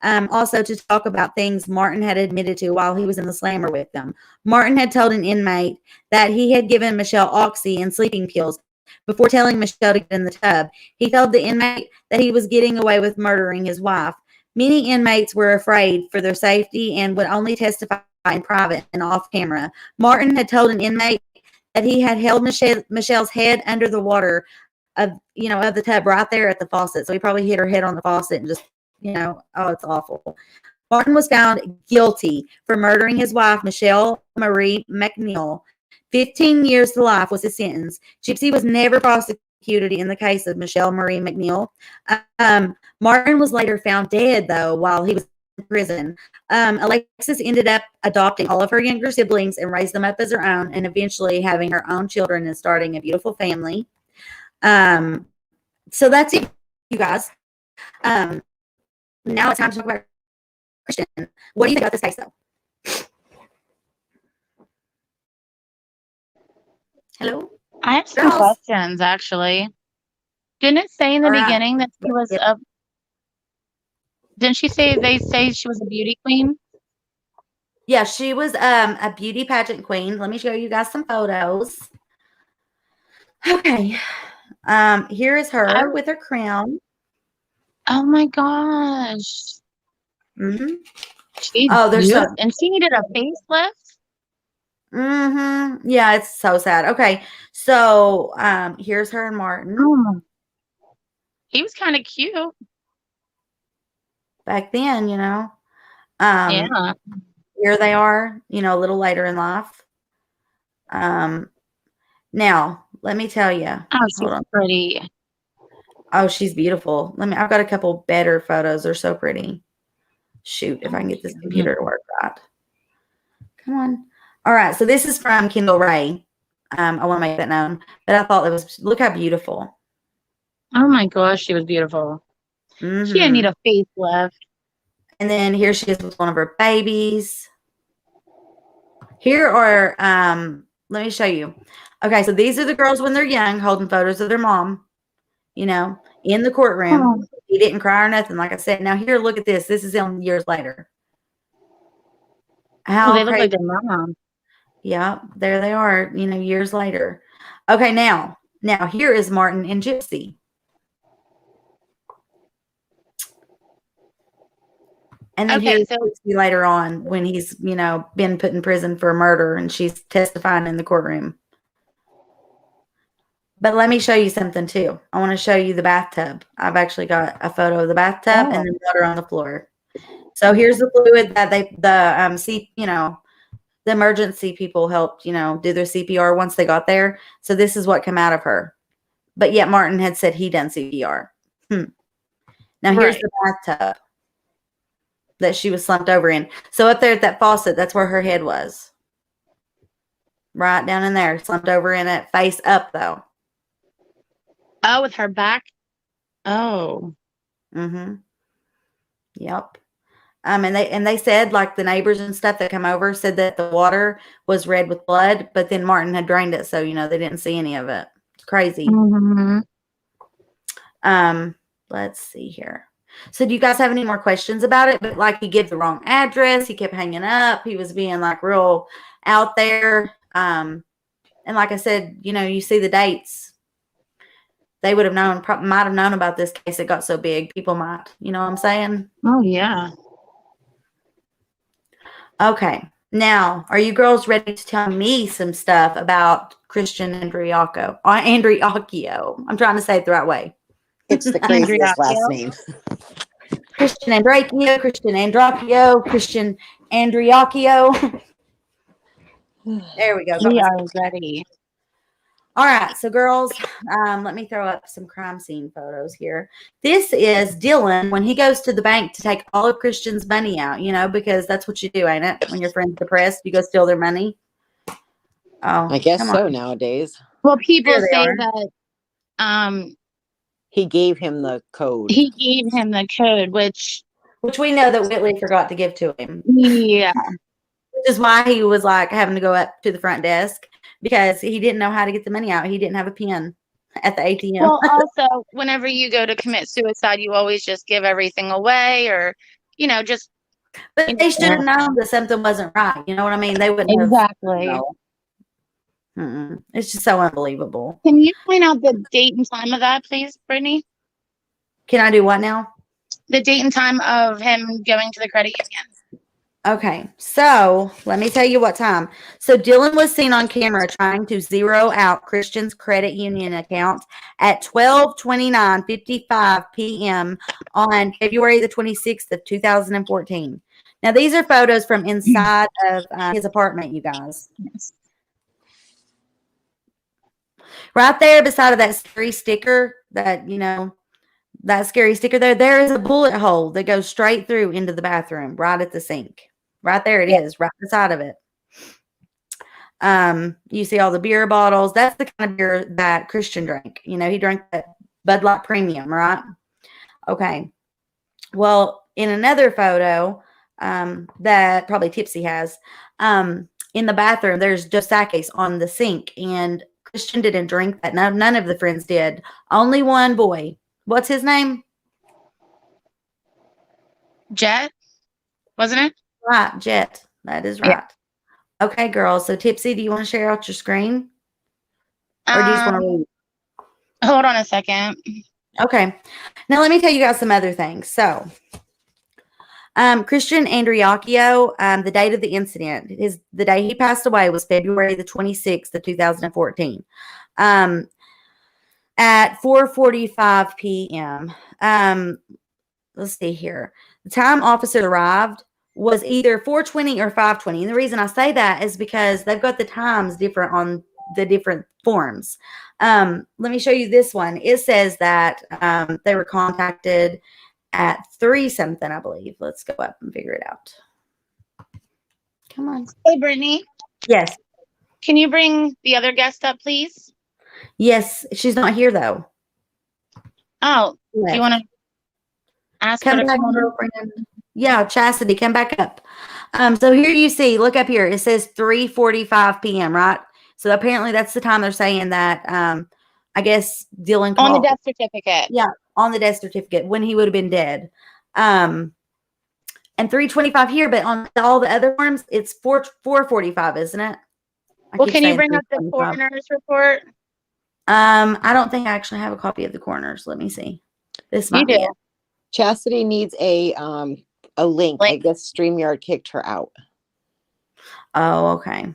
Also to talk about things Martin had admitted to while he was in the slammer with them. Martin had told an inmate that he had given Michele oxy and sleeping pills before telling Michele to get in the tub. He told the inmate that he was getting away with murdering his wife. Many inmates were afraid for their safety and would only testify in private and off camera. Martin had told an inmate that he had held Michelle's head under the water of the tub right there at the faucet. So he probably hit her head on the faucet and just, it's awful. Martin was found guilty for murdering his wife, Michele Marie MacNeill. 15 years to life was his sentence. Gypsy was never prosecuted in the case of Michele Marie MacNeill. Martin was later found dead, though, while he was in prison. Alexis ended up adopting all of her younger siblings and raised them up as her own, and eventually having her own children and starting a beautiful family. So that's it, you guys. Now it's time to talk about Kristin. What do you think about this case, though? Hello? I have some questions, actually. Didn't it say in the beginning that she was a... Didn't she say they say she was a beauty queen? Yeah, she was a beauty pageant queen. Let me show you guys some photos. Okay. Here is her with her crown. Oh my gosh. Mm-hmm. She's there's some. And she needed a facelift? Mm-hmm. Yeah, it's so sad. Okay. So here's her and Martin. Oh. He was kind of cute. Back then, Yeah. Here they are, a little later in life. Now, let me tell you. Oh, she's pretty. Oh, she's beautiful. I've got a couple better photos. They're so pretty. Shoot, if I can get this computer to work right. Come on. All right, so this is from Kendall Ray. I want to make that known. But I thought look how beautiful. Oh my gosh, she was beautiful. Mm-hmm. She didn't need a facelift. And then here she is with one of her babies. Here are, let me show you. Okay, so these are the girls when they're young holding photos of their mom, in the courtroom. Oh. He didn't cry or nothing, like I said. Now here, look at this. This is them years later. How they look like their mom. Yeah, there they are, years later. Okay, now here is Martin and Gypsy. And then here's Gypsy later on when he's, been put in prison for murder and she's testifying in the courtroom. But let me show you something too. I want to show you the bathtub. I've actually got a photo of the bathtub and the water on the floor. So here's the fluid that the emergency people helped, do their CPR once they got there. So this is what came out of her. But yet Martin had said he done CPR. Now here's the bathtub that she was slumped over in. So up there at that faucet, that's where her head was. Right down in there, slumped over in it, face up though. Oh, with her back? Oh. Mm-hmm. Yep. And they said, like, the neighbors and stuff that come over said that the water was red with blood, but then Martin had drained it, so they didn't see any of it. It's crazy. Mm-hmm. Let's see here. So do you guys have any more questions about it? But like, he gave the wrong address, he kept hanging up, he was being like real out there. And like I said, you see the dates. They would have known, might have known about this case. It got so big, people might, you know what I'm saying? Oh yeah. Okay. Now, are you girls ready to tell me some stuff about Kristin Andreacchio? Andreacchio. I'm trying to say it the right way. It's the craziest last name. Kristin Andreacchio. There we go. We are ready. All right, so girls, let me throw up some crime scene photos here. This is Dylan when he goes to the bank to take all of Christian's money out, because that's what you do, ain't it? When your friend's depressed, you go steal their money. Oh, I guess come so on. nowadays. Well, people Here they say are. that He gave him the code. he gave him the code, which Which we know that Whitley forgot to give to him. yeah. Which is why he was like having to go up to the front desk because he didn't know how to get the money out. He didn't have a pen at the ATM. Well, also, whenever you go to commit suicide, you always just give everything away, or just But they should have known that something wasn't right. You know what I mean? They wouldn't exactly. have. It's just so unbelievable. Can you point out the date and time of that, please, Brittany? Can I do what now? The date and time of him going to the credit union. Okay, so let me tell you what time. So Dylan was seen on camera trying to zero out Christian's credit union account at 12:29:55 p.m. on February the 26th of 2014. Now, these are photos from inside of his apartment, you guys. Yes. Right there beside of that scary sticker, that scary sticker there is a bullet hole that goes straight through into the bathroom, right at the sink. Right there it is, right beside of it. You see all the beer bottles. That's the kind of beer that Christian drank. He drank that Bud Light Premium, right? Okay. Well, in another photo that probably Tipsy has, in the bathroom, there's Dos Equis on the sink, and Christian didn't drink that. None of the friends did. Only one boy. What's his name? Jet, wasn't it? Right, Jet. That is right. Yeah. Okay, girls. So, Tipsy, do you want to share out your screen? Or do you just want to read? Hold on a second. Okay. Now, let me tell you guys some other things. So, Christian Andreacchio, the date of the incident, the day he passed away was February the 26th of 2014. At 4:45 p.m. Let's see here. The time officers arrived was either 4:20 or 5:20. And the reason I say that is because they've got the times different on the different forms. Let me show you this one. It says that they were contacted at 3 something, I believe. Let's go up and figure it out. Come on. Hey, Brittany. Yes. Can you bring the other guest up, please? Yes. She's not here, though. Oh, do you want to ask her to back, come on? girlfriend. Yeah, Chastity, come back up. So here you see, look up here. It says 3:45 p.m., right? So apparently that's the time they're saying that, I guess, Dylan called. On the death certificate. Yeah, on the death certificate when he would have been dead. And 3:25 here, but on all the other forms, it's 4:45, isn't it? Well, can you bring up the coroner's report? I don't think I actually have a copy of the coroner's. Let me see. This might be it. Chastity needs a link. I guess StreamYard kicked her out. Oh, okay.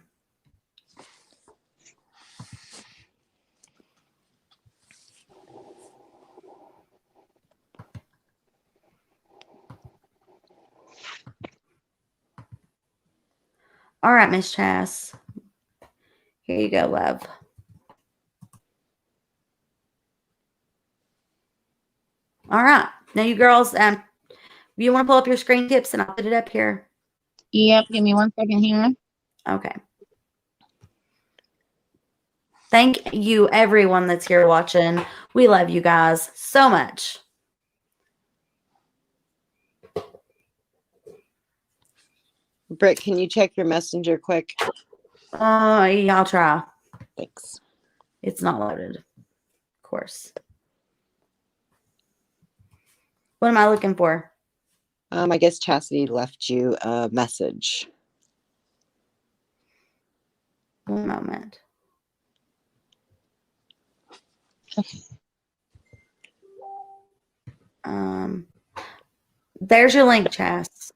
All right, Miss Chass. Here you go, love. All right. Now, you girls, you want to pull up your screen tips and I'll put it up here? Yep. Give me 1 second here. Okay. Thank you, everyone that's here watching. We love you guys so much. Britt, can you check your messenger quick? Yeah, I'll try. Thanks. It's not loaded, of course. What am I looking for? I guess Chastity left you a message. One moment. There's your link, Chas.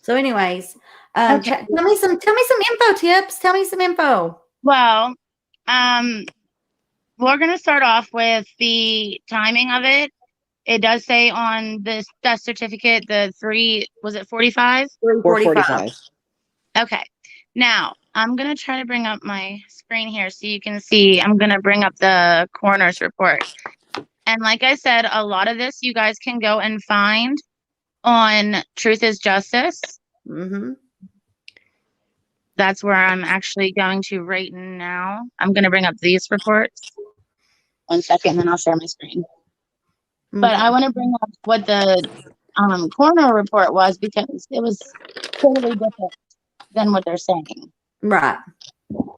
So, anyways, Okay. tell me some info tips. Tell me some info. Well, we're going to start off with the timing of it. It does say on the death certificate, was it 45? 3:45. Okay. Now, I'm going to try to bring up my screen here so you can see. I'm going to bring up the coroner's report. And like I said, a lot of this you guys can go and find on Truth is Justice. Mm-hmm. That's where I'm actually going to right now. I'm going to bring up these reports. 1 second, then I'll share my screen. But I want to bring up what the coroner report was because it was totally different than what they're saying. Right. So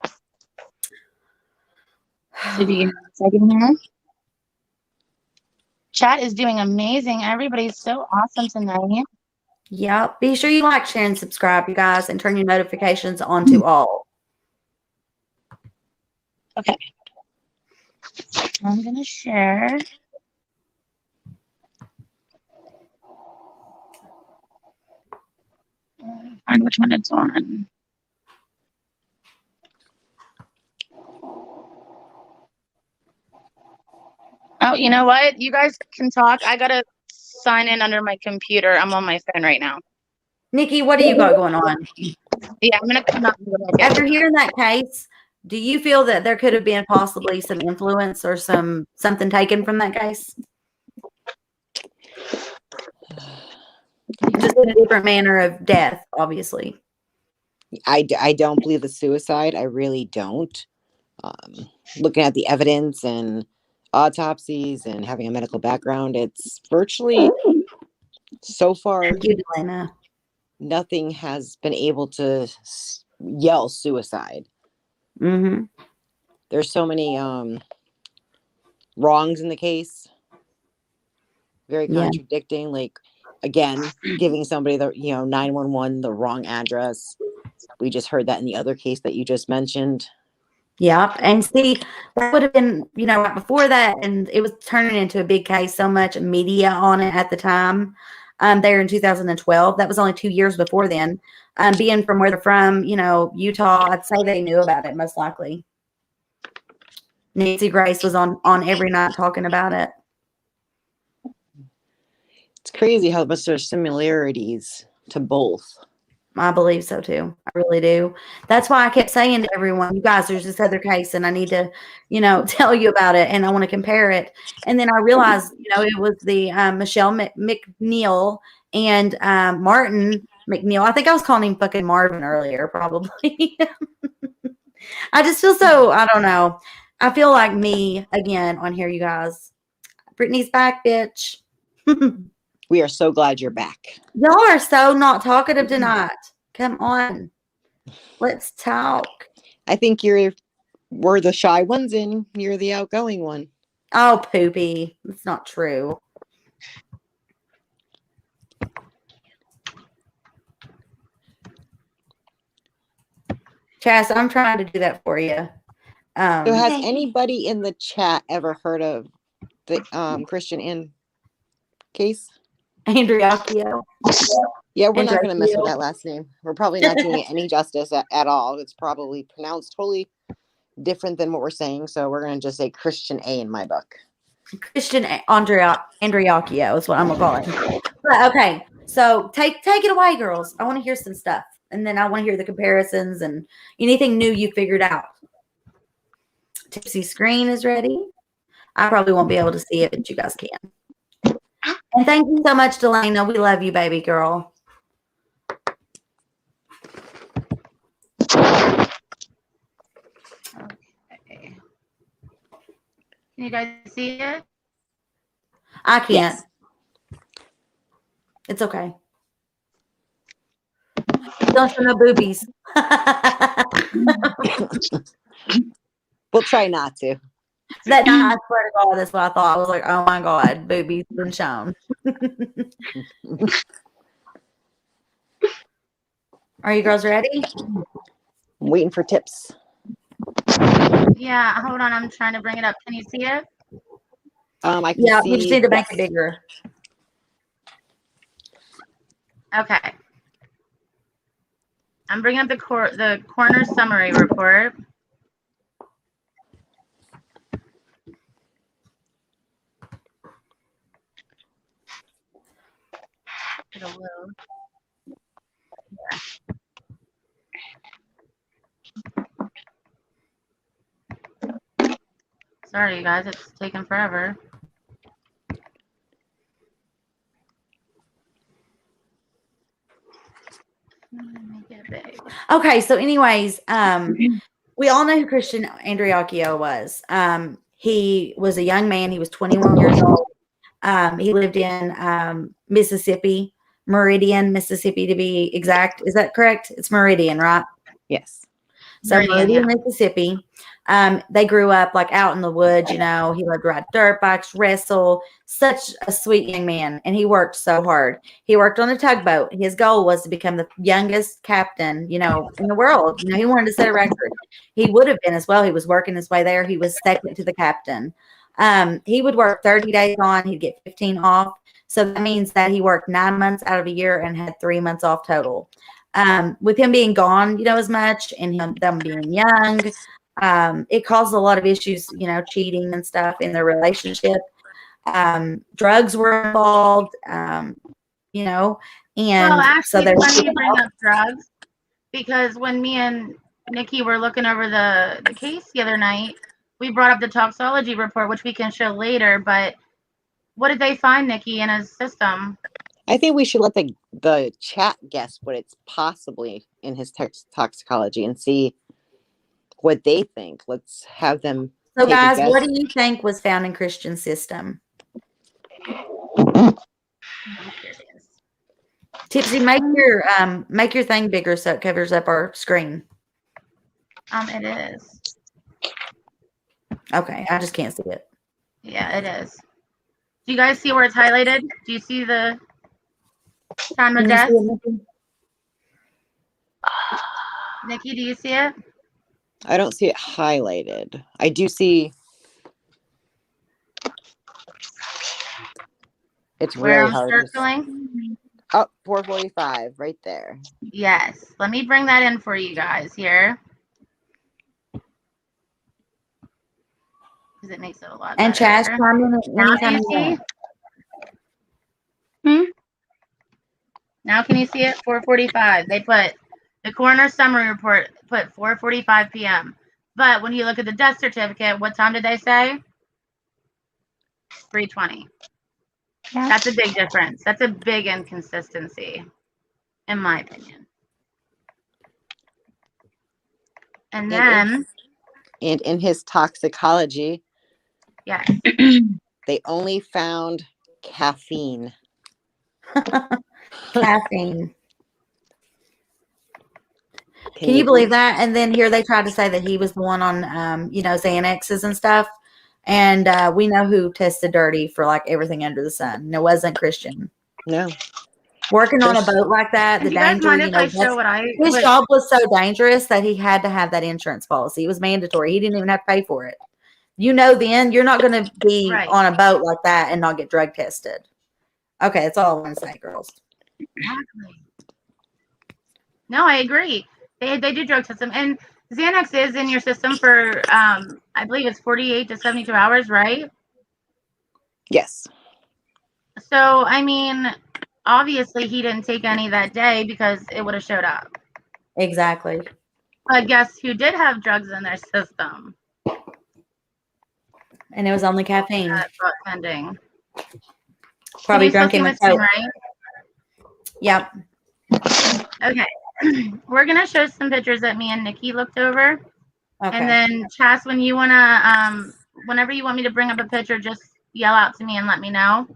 if you give me a second here. Chat is doing amazing. Everybody's so awesome tonight. Yep. Be sure you like, share, and subscribe, you guys, and turn your notifications on to all. Okay. I'm going to share. Find which one it's on. Oh, you know what? You guys can talk. I got to sign in under my computer. I'm on my phone right now. Nikki, what do you got going on? Yeah, I'm going to come up with a little bit. After hearing that case, do you feel that there could have been possibly some influence or something taken from that case? Just in a different manner of death, obviously. I don't believe the suicide. I really don't. Looking at the evidence and autopsies and having a medical background, it's virtually so far Thank you, Delana. nothing has been able to yell suicide. Mm-hmm. There's so many wrongs in the case. Very contradicting. Like, again, giving somebody the 911 the wrong address. We just heard that in the other case that you just mentioned. Yep. And see, that would have been, right before that, and it was turning into a big case, so much media on it at the time. There in 2012. That was only 2 years before then. Being from where they're from, Utah, I'd say they knew about it most likely. Nancy Grace was on every night talking about it. It's crazy how much there's similarities to both. I believe so too. I really do. That's why I kept saying to everyone, you guys, there's this other case and I need to, tell you about it and I want to compare it. And then I realized, it was the MIchele MacNeill and Martin MacNeill. I think I was calling him fucking Marvin earlier, probably. I just feel so, I don't know. I feel like me again on here, you guys. Brittany's back, bitch. We are so glad you're back. Y'all are so not talkative tonight. Come on. Let's talk. I think we're the shy ones and you're the outgoing one. Oh, poopy. That's not true. Chas, I'm trying to do that for you. So has anybody in the chat ever heard of the Kristin Ann case? Andreacchio. Yeah, we're not going to mess with that last name. We're probably not doing it any justice at all. It's probably pronounced totally different than what we're saying. So we're going to just say Kristin A in my book. Kristin Andreacchio is what I'm going to call it. But, okay, so take it away, girls. I want to hear some stuff. And then I want to hear the comparisons and anything new you figured out. Tipsy screen is ready. I probably won't be able to see it, but you guys can. And thank you so much, Delana. We love you, baby girl. Okay. Can you guys see it? I can't. Yes. It's okay. Don't show no boobies. We'll try not to. That night, I swear to God, that's what I thought. I was like, oh my God, boobies been shown. Are you girls ready? I'm waiting for tips. Yeah, hold on. I'm trying to bring it up. Can you see it? I can see. We just need to make it bigger. Okay. I'm bringing up the coroner summary report. It'll load. Yeah. Sorry, you guys, it's taking forever. Make it big. Okay, so anyways, we all know who Kristin Andreacchio was. He was a young man. He was 21 years old. He lived in Mississippi, Meridian, Mississippi to be exact. Is that correct? It's Meridian, right? Yes. So Meridian, Mississippi. They grew up like out in the woods, you know. He loved to ride dirt bikes, wrestle. Such a sweet young man. And he worked so hard. He worked on a tugboat. His goal was to become the youngest captain, you know, in the world. You know, he wanted to set a record. He would have been as well. He was working his way there. He was second to the captain. He would work 30 days on, he'd get 15 off. So that means that he worked 9 months out of a year and had 3 months off total. With him being gone, you know, as much, and them being young, it caused a lot of issues, you know, cheating and stuff in their relationship. Drugs were involved, you know, and well, actually, so there's funny you bring up drugs, because when me and Nikki were looking over the case the other night, we brought up the toxology report, which we can show later. But what did they find, Nikki, in his system? I think we should let the chat guess what it's possibly in his toxicology and see what they think. Let's have them. So, guys, what do you think was found in Kristin's system? Tipsy, make your thing bigger so it covers up our screen. It is. Okay, I just can't see it. Yeah, it is. Do you guys see where it's highlighted? Do you see the time of death? Nikki, do you see it? I don't see it highlighted. I do see. It's Where really I'm hard. circling? Oh, 4:45, right there. Yes. Let me bring that in for you guys here. Because it makes it a lot better. And Chaz, now can you see? Now can you see it? 4:45. They put the coroner summary report put 4:45 p.m. But when you look at the death certificate, what time did they say? 3:20. Yeah. That's a big difference. That's a big inconsistency, in my opinion. And then, and in his toxicology, yes, they only found caffeine. Caffeine. Can you believe that? And then here they tried to say that he was the one on, you know, Xanaxes and stuff. And we know who tested dirty for like everything under the sun. And it wasn't Kristin. No. Working on a boat like that, the danger, you know, his job was so dangerous that he had to have that insurance policy. It was mandatory. He didn't even have to pay for it. You know, then you're not going to be on a boat like that and not get drug tested. Okay, that's all I want to say, girls. Exactly. No, I agree. They do drug system, and Xanax is in your system for I believe it's 48 to 72 hours, right? Yes. So I mean, obviously he didn't take any that day because it would have showed up. Exactly. But guess who did have drugs in their system? And it was only caffeine. Pending. Probably drunk him with Coke. Right? Yep. Okay. We're gonna show some pictures that me and Nikki looked over. Okay. And then Chas, when you wanna whenever you want me to bring up a picture, just yell out to me and let me know.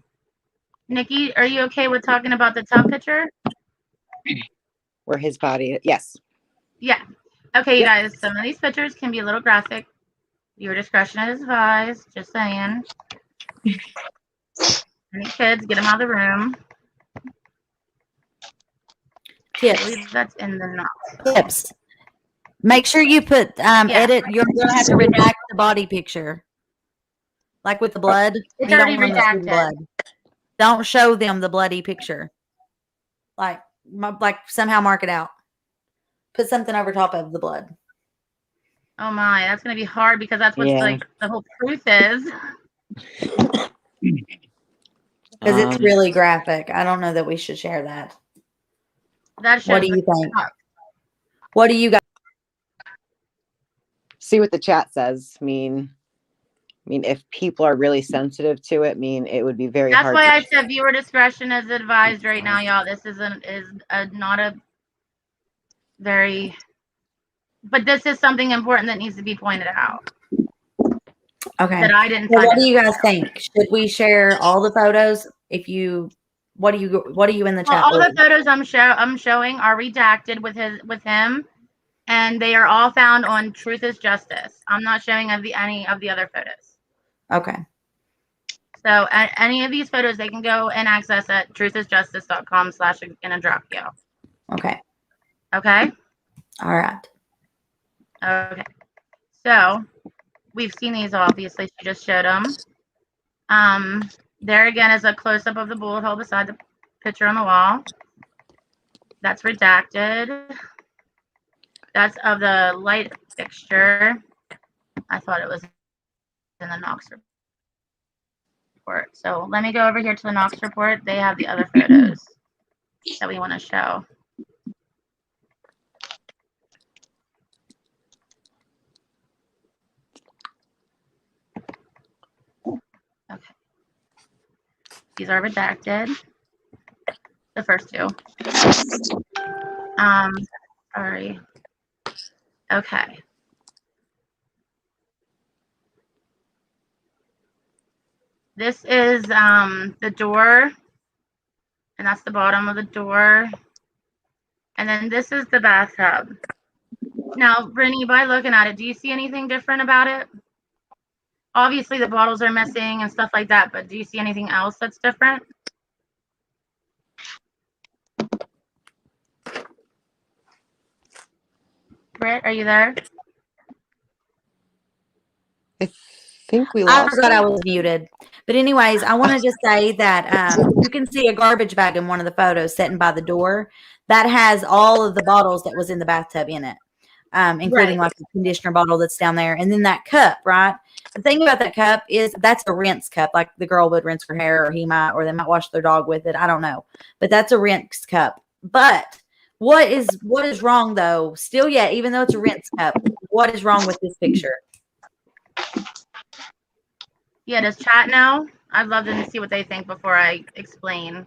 Nikki, are you okay with talking about the top picture? Where his body, yes. Yeah. Okay, you guys, some of these pictures can be a little graphic. Your discretion is advised, just saying. Any kids, get them out of the room. Tips. I believe that's in the notes. Tips. Make sure you put edit. You're gonna have to redact the body picture, like with the blood. It's already redacted. Blood. Don't show them the bloody picture. Like somehow mark it out. Put something over top of the blood. Oh my, that's gonna be hard because that's what like the whole truth is. Because it's really graphic. I don't know that we should share that. What do you think? What do you guys see what the chat says? I mean, I mean, if people are really sensitive to it, I mean, it would be very That's hard. why I said viewer discretion is advised right now, y'all. This is not a very, but this is something important that needs to be pointed out. Okay. That I didn't So find. what do you guys think? Should we share all the photos? If you, what do you in the Well, chat? all the photos I'm showing are redacted with him, and they are all found on Truth is Justice. I'm not showing any of the other photos. Okay. So any of these photos, they can go and access at truthisjustice.com/Andreacchio. Okay. Okay. All right. Okay. So we've seen these, obviously. She just showed them. There again is a close-up of the bullet hole beside the picture on the wall. That's redacted. That's of the light fixture. I thought it was in the Knox report. So let me go over here to the Knox report. They have the other photos that we want to show. Okay. These are redacted. The first two. Sorry. Okay. This is the door, and that's the bottom of the door. And then this is the bathtub. Now, Brittany, by looking at it, do you see anything different about it? Obviously, the bottles are missing and stuff like that, but do you see anything else that's different? Britt, are you there? I think we I lost. forgot I was muted. But anyways, I wanted to say that you can see a garbage bag in one of the photos sitting by the door that has all of the bottles that was in the bathtub in it, including like the conditioner bottle that's down there. And then that cup, right? The thing about that cup is that's a rinse cup, like the girl would rinse her hair, or they might wash their dog with it. I don't know. But that's a rinse cup. But what is wrong though? Still yet, even though it's a rinse cup, what is wrong with this picture? Yeah, does chat know? I'd love them to see what they think before I explain.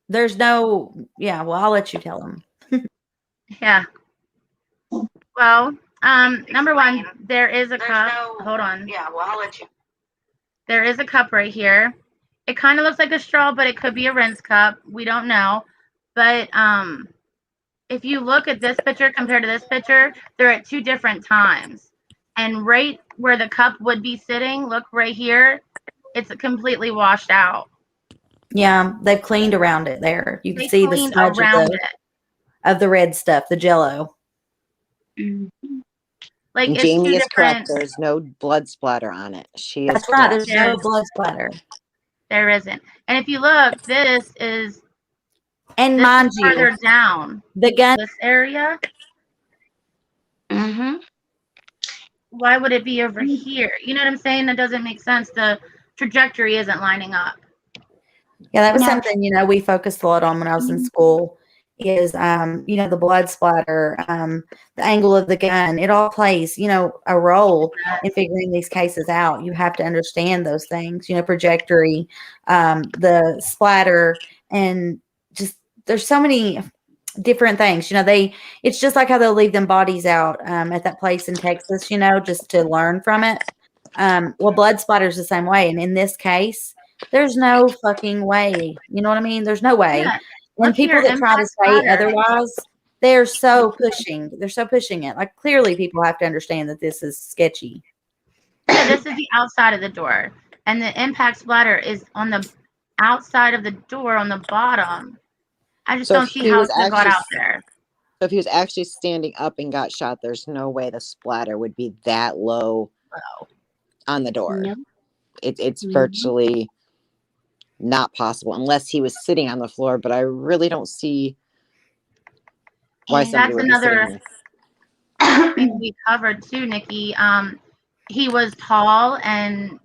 There's no, yeah, well, I'll let you tell them. Yeah. Well, number one, there is a cup. Hold on. Yeah, well, I'll let you. There is a cup right here. It kind of looks like a straw, but it could be a rinse cup. We don't know. But if you look at this picture compared to this picture, they're at two different times. And right where the cup would be sitting, look right here, it's completely washed out. Yeah, they've cleaned around it there. You can They see the cleaned smudge around of the red stuff, the Jello. Like And it's Jamie two is correct. different. There's no blood splatter on it. She is That's right. correct. There's no blood splatter. There isn't. And if you look, this is And further down. the gun. This area. Mm-hmm. Why would it be over here? You know what I'm saying? That doesn't make sense. The trajectory isn't lining up. Yeah, that was No. something, we focused a lot on when I was in school is, the blood splatter, the angle of the gun. It all plays, a role in figuring these cases out. You have to understand those things, trajectory, the splatter, and just there's so many different things. It's just like how they'll leave them bodies out at that place in Texas, just to learn from it. Well, blood splatter is the same way. And in this case, there's no fucking way. You know what I mean? There's no way. Yeah. And Look people here, that try to impact say splatter. otherwise, they're so pushing. They're so pushing it. Like, clearly people have to understand that this is sketchy. Yeah, this is the outside of the door. And the impact splatter is on the outside of the door on the bottom. I just So don't if see he how was it got actually- out there. So if he was actually standing up and got shot, there's no way the splatter would be that low on the door. No. It's virtually not possible unless he was sitting on the floor, but I really don't see why And somebody That's would be sitting another there. thing we covered too, Nikki. He was tall and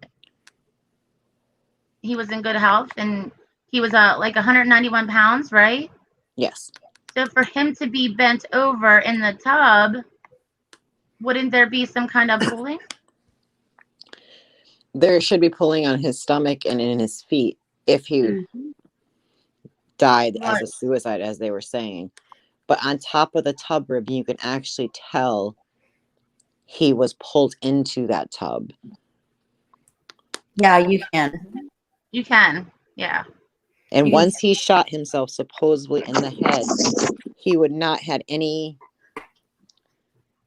he was in good health, and he was like 191 pounds, right? Yes. So for him to be bent over in the tub, wouldn't there be some kind of pulling? There should be pulling on his stomach and in his feet if he died as a suicide, as they were saying. But on top of the tub rib, you can actually tell he was pulled into that tub. Yeah, you can. You can. Yeah. And You can- once he shot himself supposedly in the head, he would not had any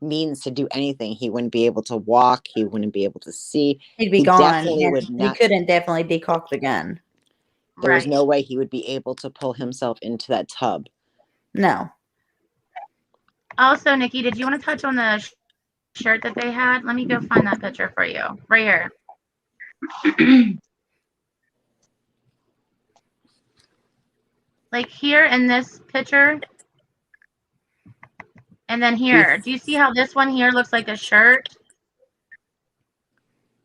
means to do anything. He wouldn't be able to walk. He wouldn't be able to see. He'd be He gone. definitely And would he not. couldn't definitely decock the gun. There was Right. no way he would be able to pull himself into that tub. No. Also, Nikki, did you want to touch on the shirt that they had? Let me go find that picture for you. Right here. Like here in this picture. And then here. Do you see how this one here looks like a shirt?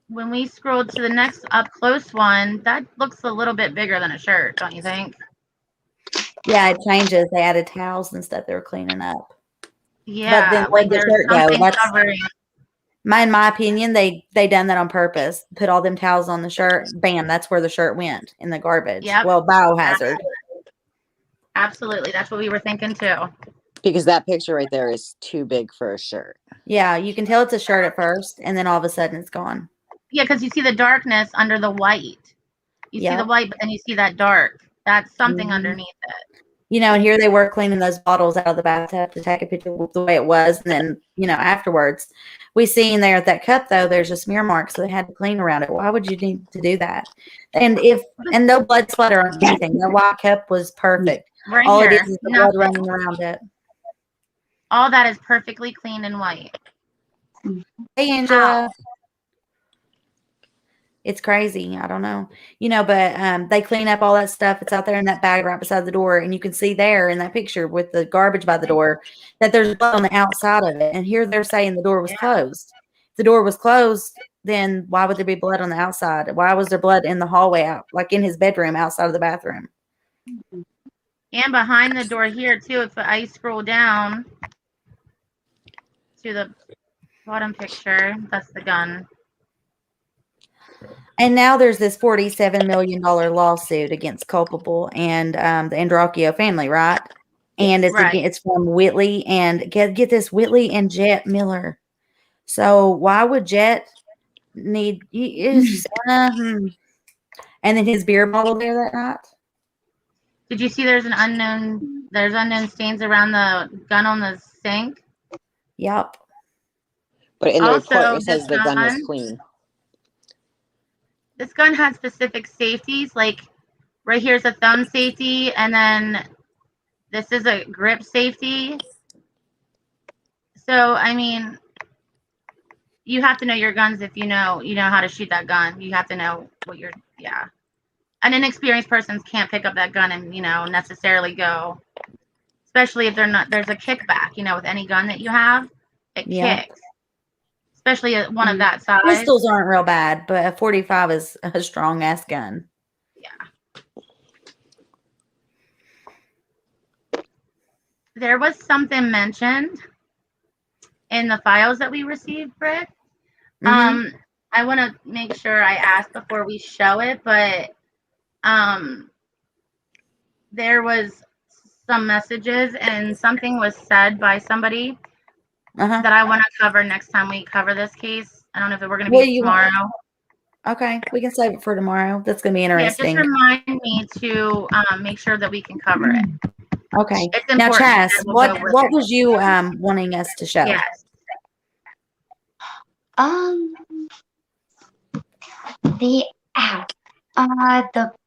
When we scroll to the next up close one, that looks a little bit bigger than a shirt, don't you think? Yeah, it changes. They added towels and stuff they were cleaning up. Yeah, But then like where'd the there's shirt go? something That's covering. in my opinion, they done that on purpose. Put all them towels on the shirt. Bam, that's where the shirt went in the garbage. Yep. Well, biohazard. Absolutely. That's what we were thinking too. Because that picture right there is too big for a shirt. Yeah, you can tell it's a shirt at first, and then all of a sudden it's gone. Yeah, because you see the darkness under the white. You see the white, but then you see that dark. That's something underneath it. You know, and here they were cleaning those bottles out of the bathtub to take a picture of the way it was. And then, you know, afterwards, we see in there at that cup, though, there's a smear mark. So they had to clean around it. Why would you need to do that? And no blood splatter on anything. The white cup was perfect. Right all here. it is the blood running around it. All that is perfectly clean and white. Hey, Angela. It's crazy. I don't know. You know, but they clean up all that stuff. It's out there in that bag right beside the door. And you can see there in that picture with the garbage by the door that there's blood on the outside of it. And here they're saying the door was closed. If the door was closed, then why would there be blood on the outside? Why was there blood in the hallway out, like in his bedroom outside of the bathroom? And behind the door here, too, if I scroll down to the bottom picture, that's the gun. And now there's this $47 million lawsuit against culpable and the Andreacchio family, right? And it's from Whitley and get this, Whitley and Jet Miller. So why would Jet need and then his beer bottle there that night? Did you see there's unknown stains around the gun on the sink? Yep. But in the report it says the gun was clean. This gun has specific safeties, like right here's a thumb safety, and then this is a grip safety. So, I mean, you have to know your guns if you know how to shoot that gun. You have to know what an inexperienced person can't pick up that gun and, necessarily go, especially if there's a kickback, with any gun that you have, it kicks. Especially one of that size. Pistols aren't real bad, but a 45 is a strong ass gun. Yeah. There was something mentioned in the files that we received, Britt. I want to make sure I ask before we show it, but there was some messages and something was said by somebody that I want to cover next time we cover this case. I don't know if we're going to be tomorrow. Okay, we can save it for tomorrow. That's going to be interesting. Yeah, just remind me to make sure that we can cover it. Okay. Now, Chas, what was you wanting us to show? Yes. The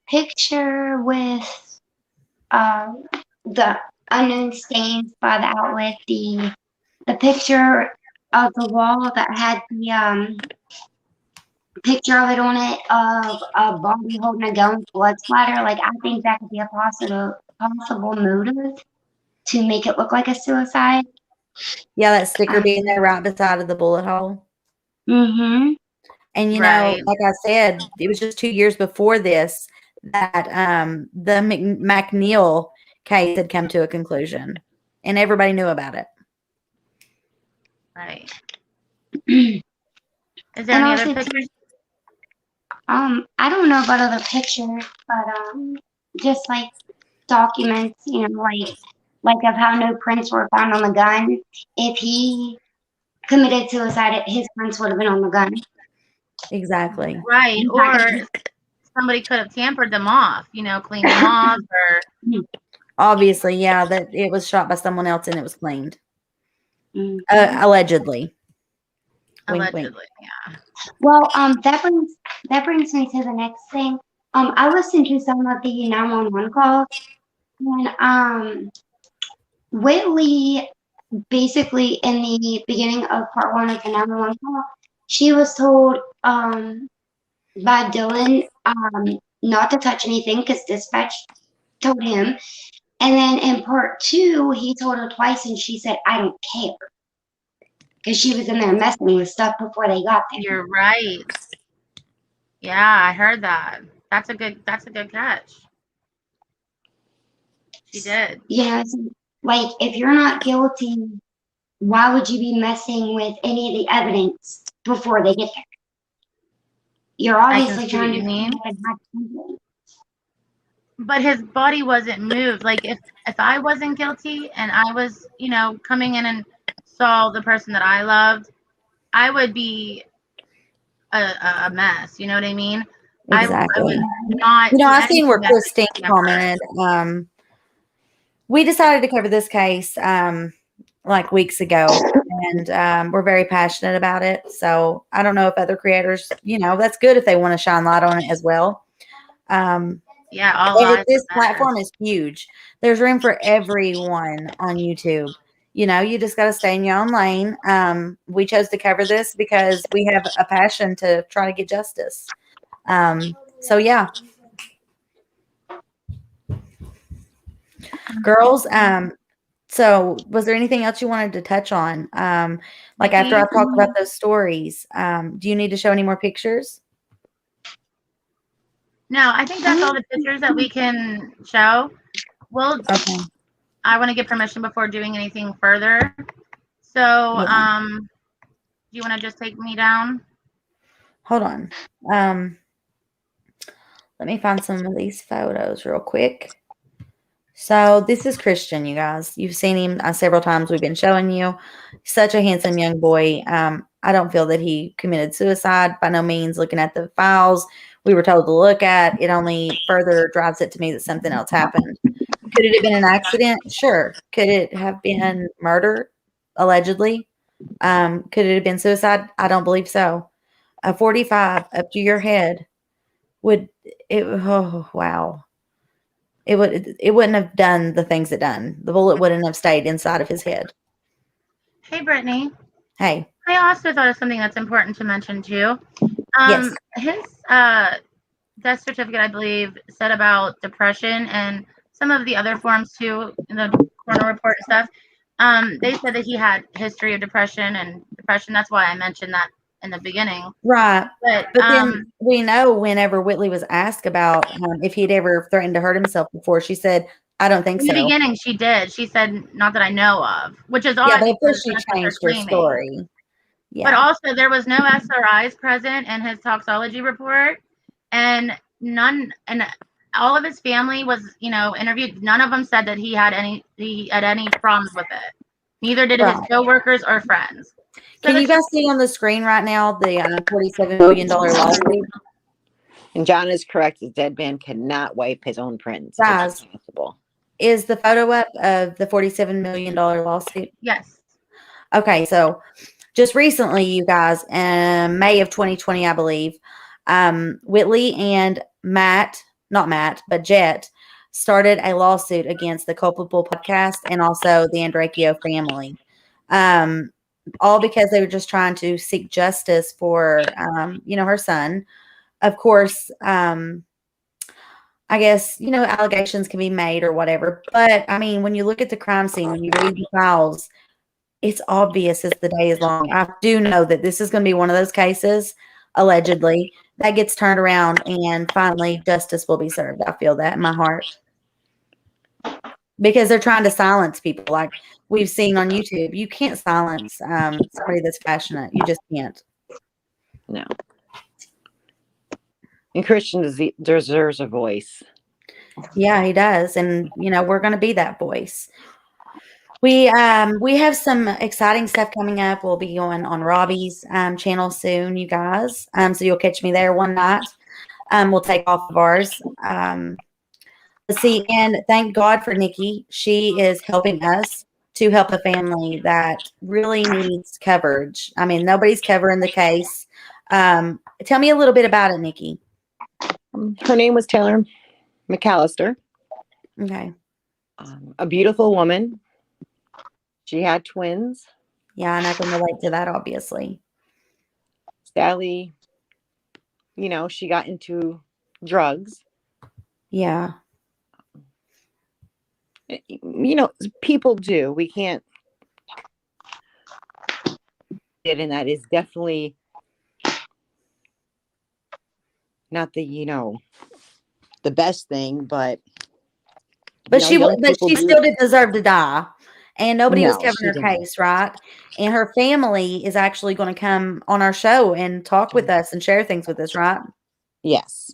picture with the unknown stains by the outlet, the picture of the wall that had the picture of it on it of a body holding a gun with blood splatter. Like, I think that could be a possible motive to make it look like a suicide. Yeah, that sticker being there right beside of the bullet hole. Mm-hmm. And, know, like I said, it was just 2 years before this that the MacNeill case had come to a conclusion. And everybody knew about it. Right. Is there any other pictures? I don't know about other pictures, but just like documents, you know, like of how no prints were found on the gun. If he committed suicide, his prints would have been on the gun. Exactly. Right. Or somebody could have tampered them off, you know, cleaned them off or Obviously, yeah, that it was shot by someone else and it was cleaned. Mhm. Allegedly. Wink, wink. allegedly. Yeah. Well, that brings me to the next thing. I listened to some of the 911 calls, and Whitley, basically in the beginning of part one of the 911 call, she was told by Dylan not to touch anything because dispatch told him. And then in part two, he told her twice, and she said, "I don't care," because she was in there messing with stuff before they got there. You're right. Yeah, I heard that. That's a good catch. She did. You know, so, like if you're not guilty, why would you be messing with any of the evidence before they get there? You're I can obviously see what trying you to mean. attack something. But his body wasn't moved. Like if I wasn't guilty and I was, you know, coming in and saw the person that I loved, I would be a mess. You know what I mean? I Exactly. would not. You know, do I seen anything where that would Christine make them hurt. commented. We decided to cover this case like weeks ago, and we're very passionate about it. So I don't know if other creators, you know, that's good if they want to shine light on it as well. Yeah, all eyes This are better. platform is huge. There's room for everyone on YouTube. You know, you just got to stay in your own lane. We chose to cover this because we have a passion to try to get justice. So yeah, girls. So was there anything else you wanted to touch on? Like after I talked about those stories, do you need to show any more pictures? No, I think that's all the pictures that we can show. Well, Okay. I want to get permission before doing anything further. So, Yeah. do you want to just take me down? Hold on. Let me find some of these photos real quick. So this is Christian, you guys. You've seen him several times. We've been showing you. Such a handsome young boy. I don't feel that he committed suicide by no means. Looking at the files we were told to look at, it only further drives it to me that something else happened. Could it have been an accident? Sure. Could it have been murder? Allegedly. Could it have been suicide? I don't believe so. A 45 up to your head would it? Oh wow! It wouldn't have done the things it done. The bullet wouldn't have stayed inside of his head. Hey, Brittany. Hey. I also thought of something that's important to mention too. Yes. His death certificate, I believe, said about depression and some of the other forms too in the coroner report and stuff. They said that he had history of depression. That's why I mentioned that in the beginning. Right. But then we know whenever Whitley was asked about if he'd ever threatened to hurt himself before, she said, "I don't think so." In the beginning, she did. She said, "Not that I know of," which is odd. Yeah, but of course because she that's what they're changed her claiming. story. Yeah. But also, there was no SRIs present in his toxology report, and all of his family was, you know, interviewed. None of them said that he had any problems with it. Neither did his coworkers or friends. So Can you guys see on the screen right now the $47 million lawsuit? And John is correct. The dead man cannot wipe his own prints. Guys, it's impossible. Is the photo up of the $47 million lawsuit? Yes. Okay, so just recently, you guys, in May of 2020, I believe, Whitley and Jet started a lawsuit against the Culpable podcast and also the Andreacchio family. All because they were just trying to seek justice for, her son. Of course, I guess, allegations can be made or whatever. But, I mean, when you look at the crime scene, when you read the files, it's obvious as the day is long. I do know that this is going to be one of those cases, allegedly, that gets turned around and finally justice will be served. I feel that in my heart. Because they're trying to silence people like we've seen on YouTube. You can't silence somebody that's passionate. You just can't. No. And Christian deserves a voice. Yeah, he does. And, you know, we're going to be that voice. We have some exciting stuff coming up. We'll be going on Robbie's channel soon, you guys. So you'll catch me there one night. We'll take off of ours. Let's see, and thank God for Nikki. She is helping us to help a family that really needs coverage. I mean, nobody's covering the case. Tell me a little bit about it, Nikki. Her name was Taylor McAllister. Okay. A beautiful woman. She had twins. Yeah, and I can relate to that, obviously. Sadly, you know, she got into drugs. Yeah. You know, people do. We can't. And that is definitely not the, you know, the best thing, but she still did deserve to die. And nobody was No, covering she her didn't. case, right? And her family is actually going to come on our show and talk with us and share things with us, right? Yes.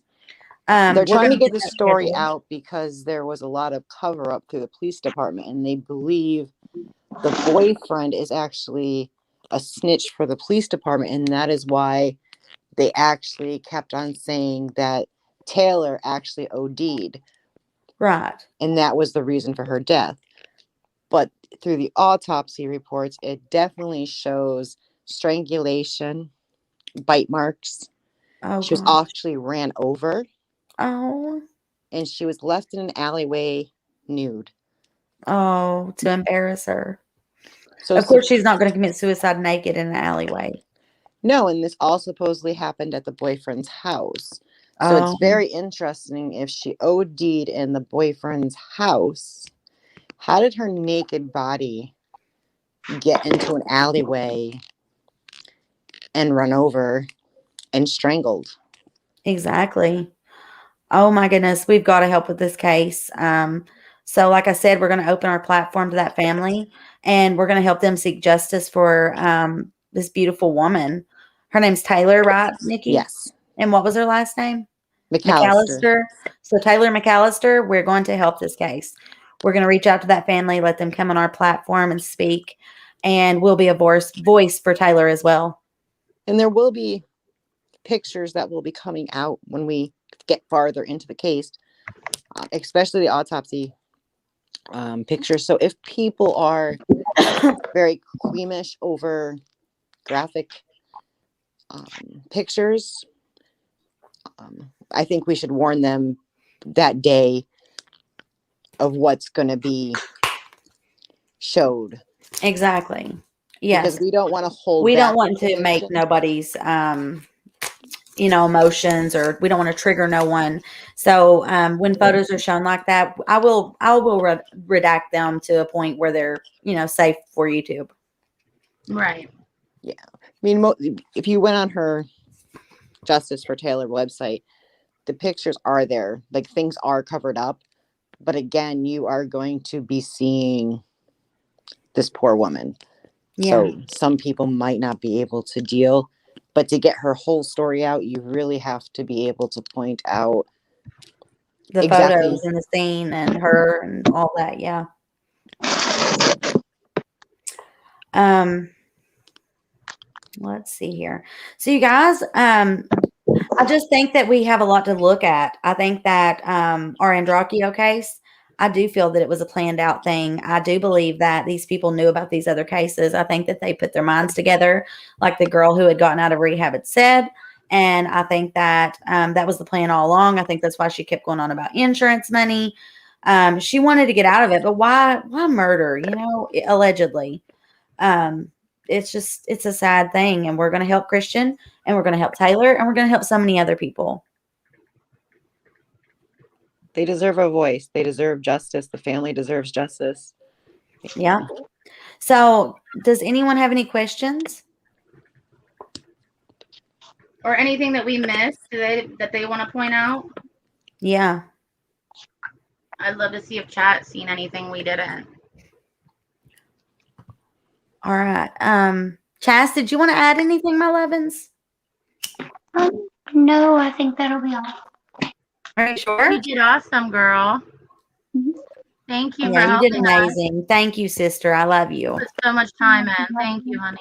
We're They're trying to gonna get the that story scheduled. out because there was a lot of cover up through the police department, and they believe the boyfriend is actually a snitch for the police department, and that is why they actually kept on saying that Taylor actually OD'd, Right. and that was the reason for her death. But through the autopsy reports, it definitely shows strangulation, bite marks. Oh, She was God. actually ran over, Oh. and she was left in an alleyway nude. Oh, to embarrass her. So Of course, she's not going to commit suicide naked in an alleyway. no, and this all supposedly happened at the boyfriend's house. So it's Oh, very interesting if she OD'd in the boyfriend's house. How did her naked body get into an alleyway and run over and strangled? exactly. Oh my goodness, we've got to help with this case. So like I said, we're going to open our platform to that family, and we're going to help them seek justice for this beautiful woman. Her name's Taylor, right, Nikki? Yes. And what was her last name? McAllister. McAllister. So Taylor McAllister, we're going to help this case. We're going to reach out to that family, let them come on our platform and speak, and we'll be a voice for Taylor as well. And there will be pictures that will be coming out when we get farther into the case, especially the autopsy pictures. So if people are very squeamish over graphic pictures, I think we should warn them that day of what's going to be showed. Exactly. Yes. Because we don't want to hold We back don't want to make information. nobody's emotions, or we don't want to trigger no one. So when photos are shown like that, I will redact them to a point where they're, safe for YouTube. Right. Yeah. I mean, if you went on her Justice for Taylor website, the pictures are there. Like, things are covered up. But again, you are going to be seeing this poor woman. Yeah. So some people might not be able to deal. But to get her whole story out, you really have to be able to point out The exactly photos and the scene and her and all that. Yeah. Let's see here. So you guys, I just think that we have a lot to look at. I think that our Andreacchio case, I do feel that it was a planned out thing. I do believe that these people knew about these other cases. I think that they put their minds together, like the girl who had gotten out of rehab had said. And I think that that was the plan all along. I think that's why she kept going on about insurance money. She wanted to get out of it, but why murder, allegedly? It's a sad thing. And we're going to help Christian, and we're going to help Taylor, and we're going to help so many other people. they deserve a voice. They deserve justice. The family deserves justice. Yeah. So does anyone have any questions? Or anything that we missed that they want to point out? Yeah. I'd love to see if chat's seen anything we didn't. All right. Chas, did you want to add anything, my lovins? No, No, I think that'll be all. Are you sure? You did awesome, girl. Mhm. Thank you for Yeah, you did helping us. amazing. Thank you, sister. I love you. Put so much time in. Thank you, honey.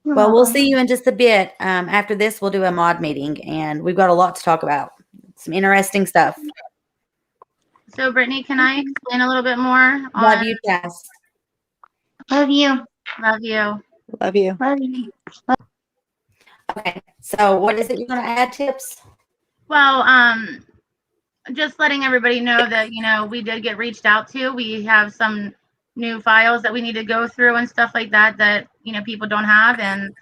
You're Well, we'll welcome. see you in just a bit. After this, we'll do a mod meeting, and we've got a lot to talk about. Some interesting stuff. So, Brittany, can I explain a little bit more Love on you, Jess. Love you. Love You? Love you. Love you. Okay, so what is it you're going to add, Tips? Well, just letting everybody know that, we did get reached out to. We have some new files that we need to go through and stuff like that, people don't have, and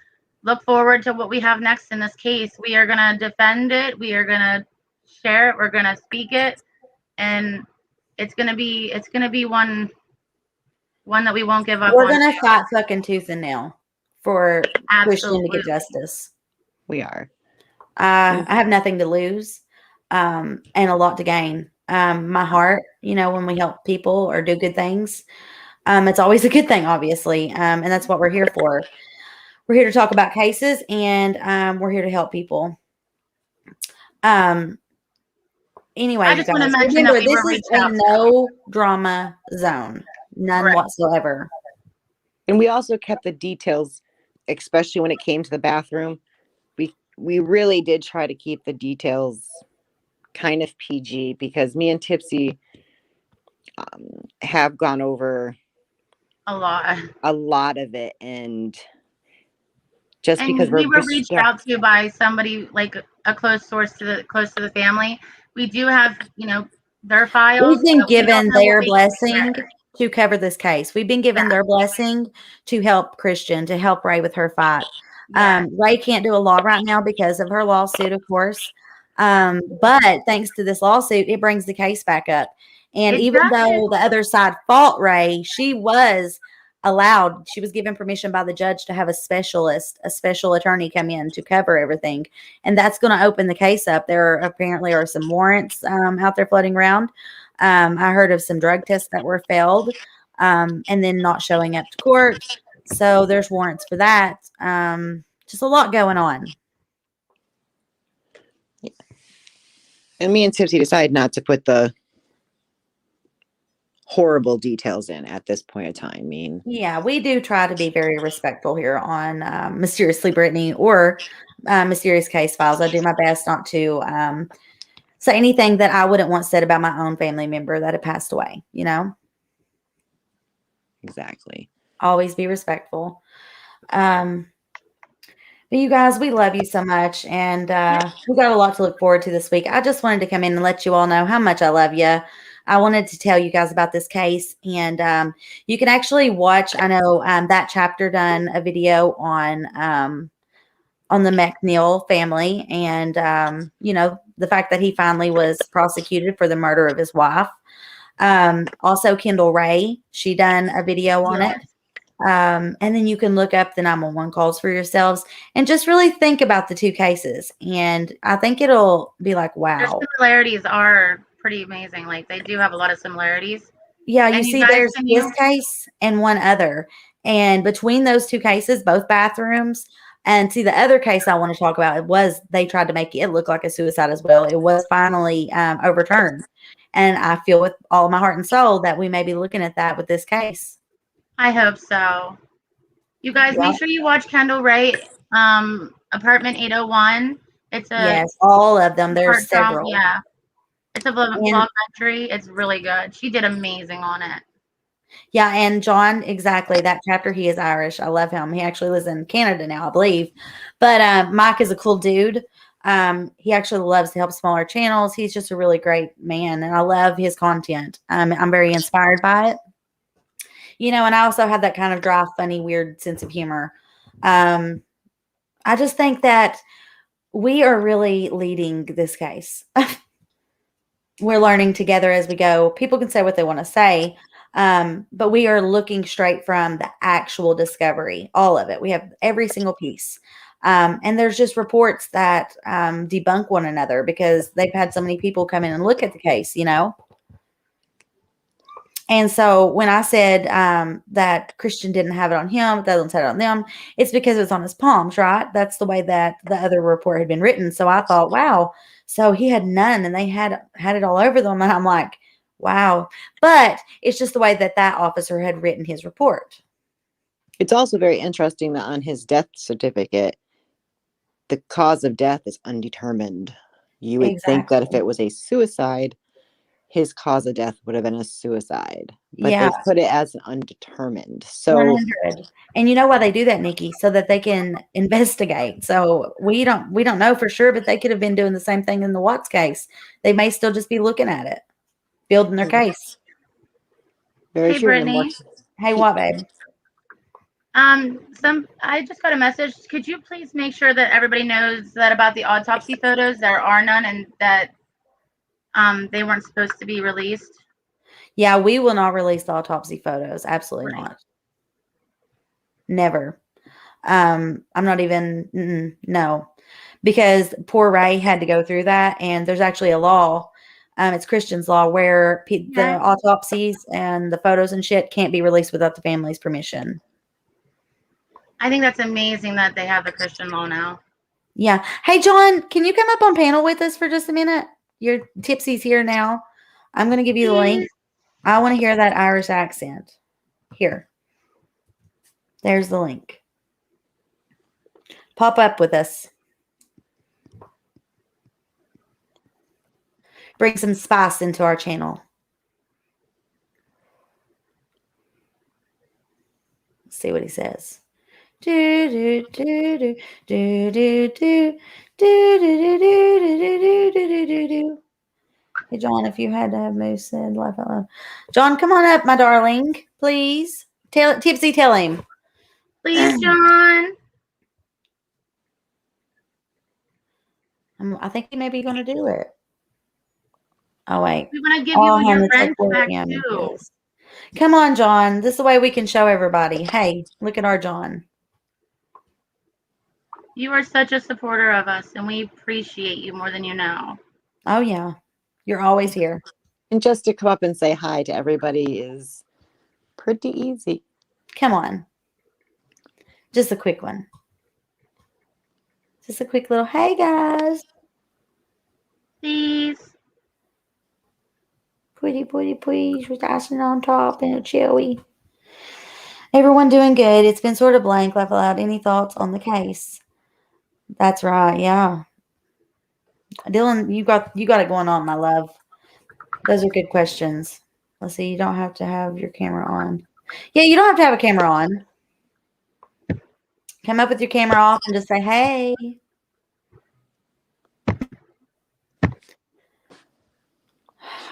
look forward to what we have next in this case. We are going to defend it. We are going to share it. We're going to speak it. And it's going to be one that we won't give up We're on. going to fight fucking tooth and nail for Christian to Absolutely. get justice. We are. I have nothing to lose and a lot to gain. My heart, when we help people or do good things, it's always a good thing, obviously. And that's what we're here for. We're here to talk about cases, and we're here to help people. Anyway, I you just guys, want to mention remember, that we this were is reached a out to. no drama zone. None Right. whatsoever. And we also kept the details, especially when it came to the bathroom. We really did try to keep the details kind of PG because me and Tipsy have gone over A lot of it, and just And because we we're were reached out to by somebody like a close source close to the family. We do have, their files. We've been But we don't given know what their we can blessing share. to cover this case. We've been given their blessing to help Christian, to help Ray with her fight. Yeah. Ray can't do a lot right now because of her lawsuit, of course. But thanks to this lawsuit, it brings the case back up. And even though the other side fought Ray, she was given permission by the judge to have a special attorney come in to cover everything. And that's going to open the case up. There apparently are some warrants out there floating around. I heard of some drug tests that were failed and then not showing up to court. So there's warrants for that. Just a lot going on. And me and Tipsy decided not to put the horrible details in at this point in time. I mean, yeah, we do try to be very respectful here on Mysteriously Brittany or Mysterious Case Files. I do my best not to say anything that I wouldn't want said about my own family member that had passed away, exactly. Always be respectful. But you guys, we love you so much, and we got a lot to look forward to this week. I just wanted to come in and let you all know how much I love you. I wanted to tell you guys about this case, and you can actually watch. I know that chapter done a video on the MacNeill family, and the fact that he finally was prosecuted for the murder of his wife. Also, Kendall Ray, she done a video on it. And then you can look up the 911 calls for yourselves and just really think about the two cases. And I think it'll be like, Their wow. similarities are pretty amazing. Like they do have a lot of similarities. Yeah, you And see, there's this case and one other. And between those two cases, both bathrooms, and see the other case I want to talk about, they tried to make it look like a suicide as well. It was finally overturned. And I feel with all my heart and soul that we may be looking at that with this case. I hope so. You guys, make sure you watch Kendall Ray, Apartment 801. It's yes, all of them. There's several. Yeah, it's a vlogmentary. It's really good. She did amazing on it. Yeah, and John, exactly that chapter. He is Irish. I love him. He actually lives in Canada now, I believe. But Mike is a cool dude. He actually loves to help smaller channels. He's just a really great man, and I love his content. I'm very inspired by it. And I also have that kind of dry, funny, weird sense of humor. I just think that we are really leading this case. We're learning together as we go. People can say what they want to say, but we are looking straight from the actual discovery, all of it. We have every single piece. And there's just reports that debunk one another because they've had so many people come in and look at the case, And so when I said that Christian didn't have it on him, the other one said it on them, it's because it was on his palms, right? That's the way that the other report had been written. So I thought, wow. So he had none, and they had it all over them. And I'm like, wow. But it's just the way that that officer had written his report. It's also very interesting that on his death certificate, the cause of death is undetermined. You would think that if it was a suicide, his cause of death would have been a suicide. But Yeah. they put it as an undetermined. So 100. And you know why they do that, Nikki? So that they can investigate. So we don't know for sure, but they could have been doing the same thing in the Watts case. They may still just be looking at it, building their case. very Hey, true. Brittany. Hey, what, babe? I just got a message. Could you please make sure that everybody knows that about the autopsy photos, there are none, and that they weren't supposed to be released? Yeah, we will not release the autopsy photos. Absolutely not. Never. I'm not even, no, because poor Ray had to go through that. And there's actually a law. It's Christian's law where the autopsies and the photos and shit can't be released without the family's permission. I think that's amazing that they have the Christian law now. Yeah. Hey, John, can you come up on panel with us for just a minute? Your Tipsy's here now. I'm going to give you the link. I want to hear that Irish accent. Here. There's the link. Pop up with us. Bring some spice into our channel. Let's see what he says. Do do do do do do do do do do do do do do. Hey, John, if you had to have moose said laugh out loud. John, come on up, my darling, please. Tipsy, tell him. Please, John. I think he may be going to do it. Oh, wait. We want to give you your friends back, too. Yes. Come on, John. This is the way we can show everybody. Hey, look at our John. You are such a supporter of us, and we appreciate you more than you know. Oh, yeah. You're always here. And just to come up and say hi to everybody is pretty easy. Come on. Just a quick one. Just a quick little, hey, guys. Please. Pretty with icing on top and a cherry. Everyone doing good. It's been sort of blank. Laugh aloud. Any thoughts on the case? That's right. Yeah. Dylan, you got it going on, my love. Those are good questions. Let's see. You don't have to have your camera on. Yeah, you don't have to have a camera on. Come up with your camera off and just say, hey.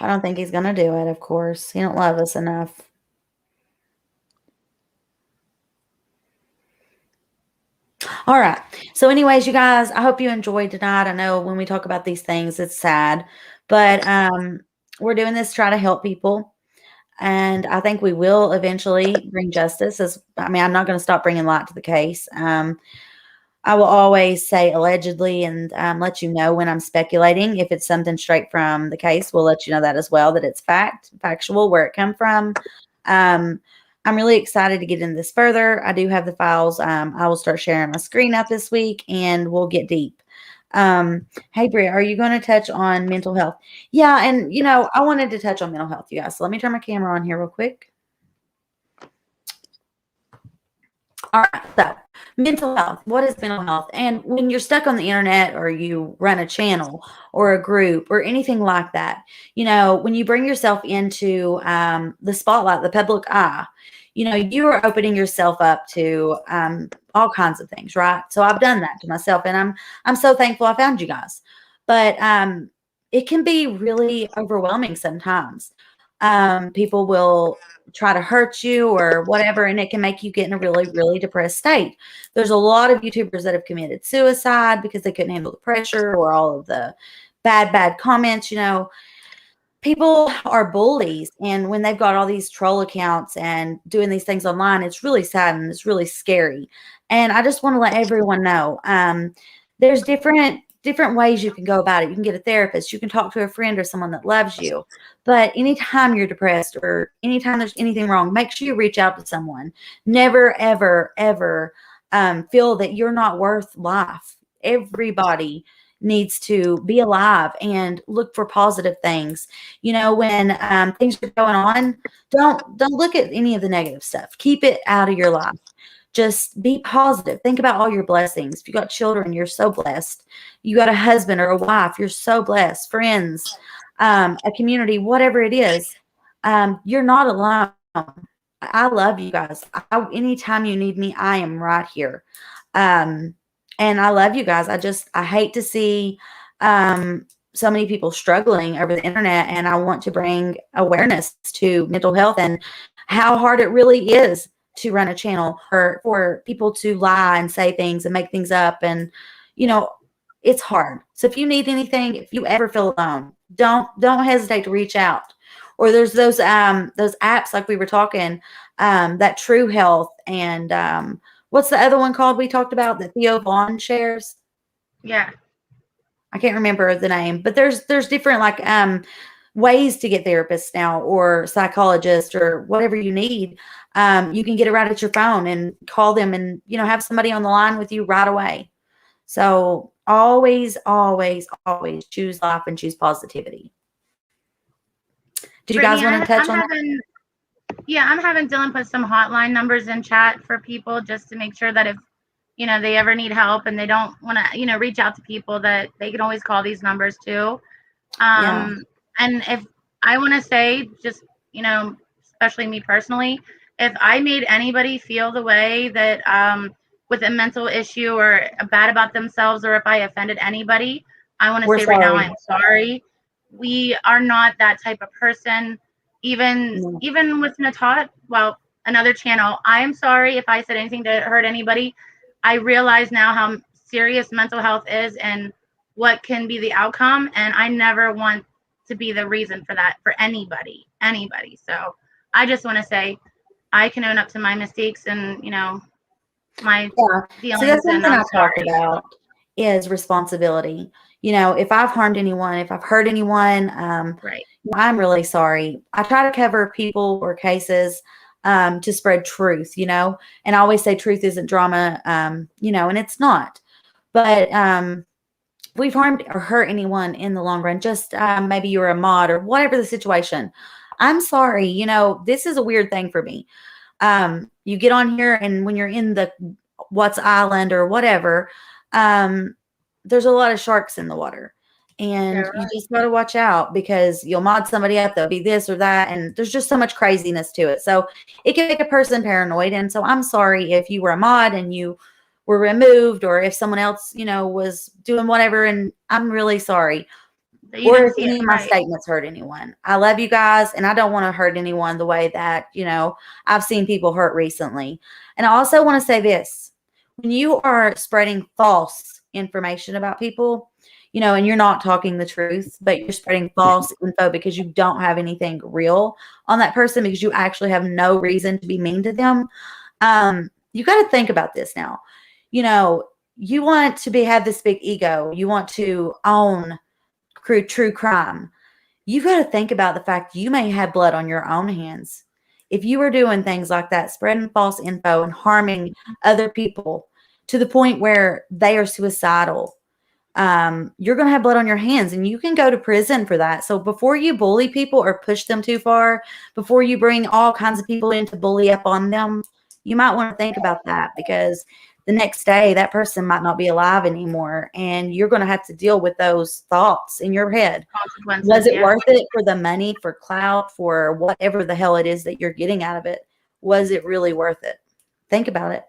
I don't think he's going to do it, of course. He don't love us enough. All right. So anyways, you guys, I hope you enjoyed tonight. I know when we talk about these things, it's sad. But we're doing this to try to help people. And I think we will eventually bring justice. I'm not going to stop bringing light to the case. I will always say allegedly and let you know when I'm speculating. If it's something straight from the case, we'll let you know that as well, that it's factual, where it come from. I'm really excited to get into this further. I do have the files. I will start sharing my screen out this week, and we'll get deep. Hey, Britt, are you going to touch on mental health? Yeah, and, I wanted to touch on mental health, you guys. So let me turn my camera on here real quick. All right, so mental health. What is mental health? And when you're stuck on the internet or you run a channel or a group or anything like that, when you bring yourself into the spotlight, the public eye, you are opening yourself up to all kinds of things, right? So I've done that to myself, and I'm so thankful I found you guys. But it can be really overwhelming sometimes. People will try to hurt you or whatever, and it can make you get in a really, really depressed state. There's a lot of YouTubers that have committed suicide because they couldn't handle the pressure or all of the bad comments. People are bullies, and when they've got all these troll accounts and doing these things online, it's really sad and it's really scary. And I just want to let everyone know there's different different ways you can go about it. You can get a therapist. You can talk to a friend or someone that loves you. But anytime you're depressed or anytime there's anything wrong, make sure you reach out to someone. Never, ever, ever feel that you're not worth life. Everybody needs to be alive and look for positive things. You know, when things are going on, don't look at any of the negative stuff. Keep it out of your life. Just be positive. Think about all your blessings. If you got children, you're so blessed. You got a husband or a wife, you're so blessed. Friends, a community, whatever it is, you're not alone. I love you guys. Anytime you need me, I am right here. And I love you guys. I hate to see so many people struggling over the internet, and I want to bring awareness to mental health and how hard it really is to run a channel for people to lie and say things and make things up. And, you know, it's hard. So if you need anything, if you ever feel alone, don't hesitate to reach out. Or there's those apps like we were talking, that True Health and what's the other one called we talked about that Theo Vaughn shares? Yeah. I can't remember the name, but there's different like ways to get therapists now or psychologists or whatever you need. You can get it right at your phone and call them and, you know, have somebody on the line with you right away. So always, always, always choose life and choose positivity. Did you guys want to touch on that? Yeah, I'm having Dylan put some hotline numbers in chat for people just to make sure that if, you know, they ever need help and they don't want to, you know, reach out to people, that they can always call these numbers too. And if I want to say, just, you know, especially me personally, if I made anybody feel the way that with a mental issue or bad about themselves, or if I offended anybody, I want to say right now, I'm sorry. We are not that type of person. Even with Natat, well, another channel, I'm sorry if I said anything to hurt anybody. I realize now how serious mental health is and what can be the outcome, and I never want to be the reason for that for anybody. So I just want to say I can own up to my mistakes and, you know, my feelings. So that's something I talk about is responsibility. You know, if I've harmed anyone, if I've hurt anyone, right, I'm really sorry. I try to cover people or cases to spread truth, you know, and I always say truth isn't drama, you know, and it's not. But we've harmed or hurt anyone in the long run, just maybe you're a mod or whatever the situation. I'm sorry. You know, this is a weird thing for me. You get on here and when you're in the What's Island or whatever, there's a lot of sharks in the water. And you just got to watch out because you'll mod somebody up, they'll be this or that. And there's just so much craziness to it. So it can make a person paranoid. And so I'm sorry if you were a mod and you were removed, or if someone else, you know, was doing whatever. And I'm really sorry. Or if any of my statements hurt anyone. I love you guys, and I don't want to hurt anyone the way that, you know, I've seen people hurt recently. And I also want to say this. When you are spreading false information about people, you know, and you're not talking the truth, but you're spreading false info because you don't have anything real on that person, because you actually have no reason to be mean to them. You got to think about this now. You know, you want to have this big ego. You want to own true crime. You got to think about the fact you may have blood on your own hands. If you were doing things like that, spreading false info and harming other people to the point where they are suicidal, you're going to have blood on your hands, and you can go to prison for that. So before you bully people or push them too far, before you bring all kinds of people in to bully up on them, you might want to think about that, because the next day that person might not be alive anymore, and you're going to have to deal with those thoughts in your head. Was it worth it for the money, for clout, for whatever the hell it is that you're getting out of it? Was it really worth it? Think about it.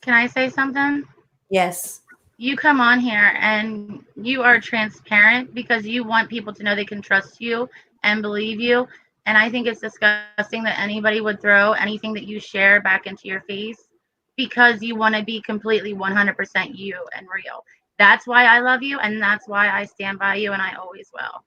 Can I say something? Yes. You come on here and you are transparent because you want people to know they can trust you and believe you. And I think it's disgusting that anybody would throw anything that you share back into your face because you want to be completely 100% you and real. That's why I love you, and that's why I stand by you, and I always will.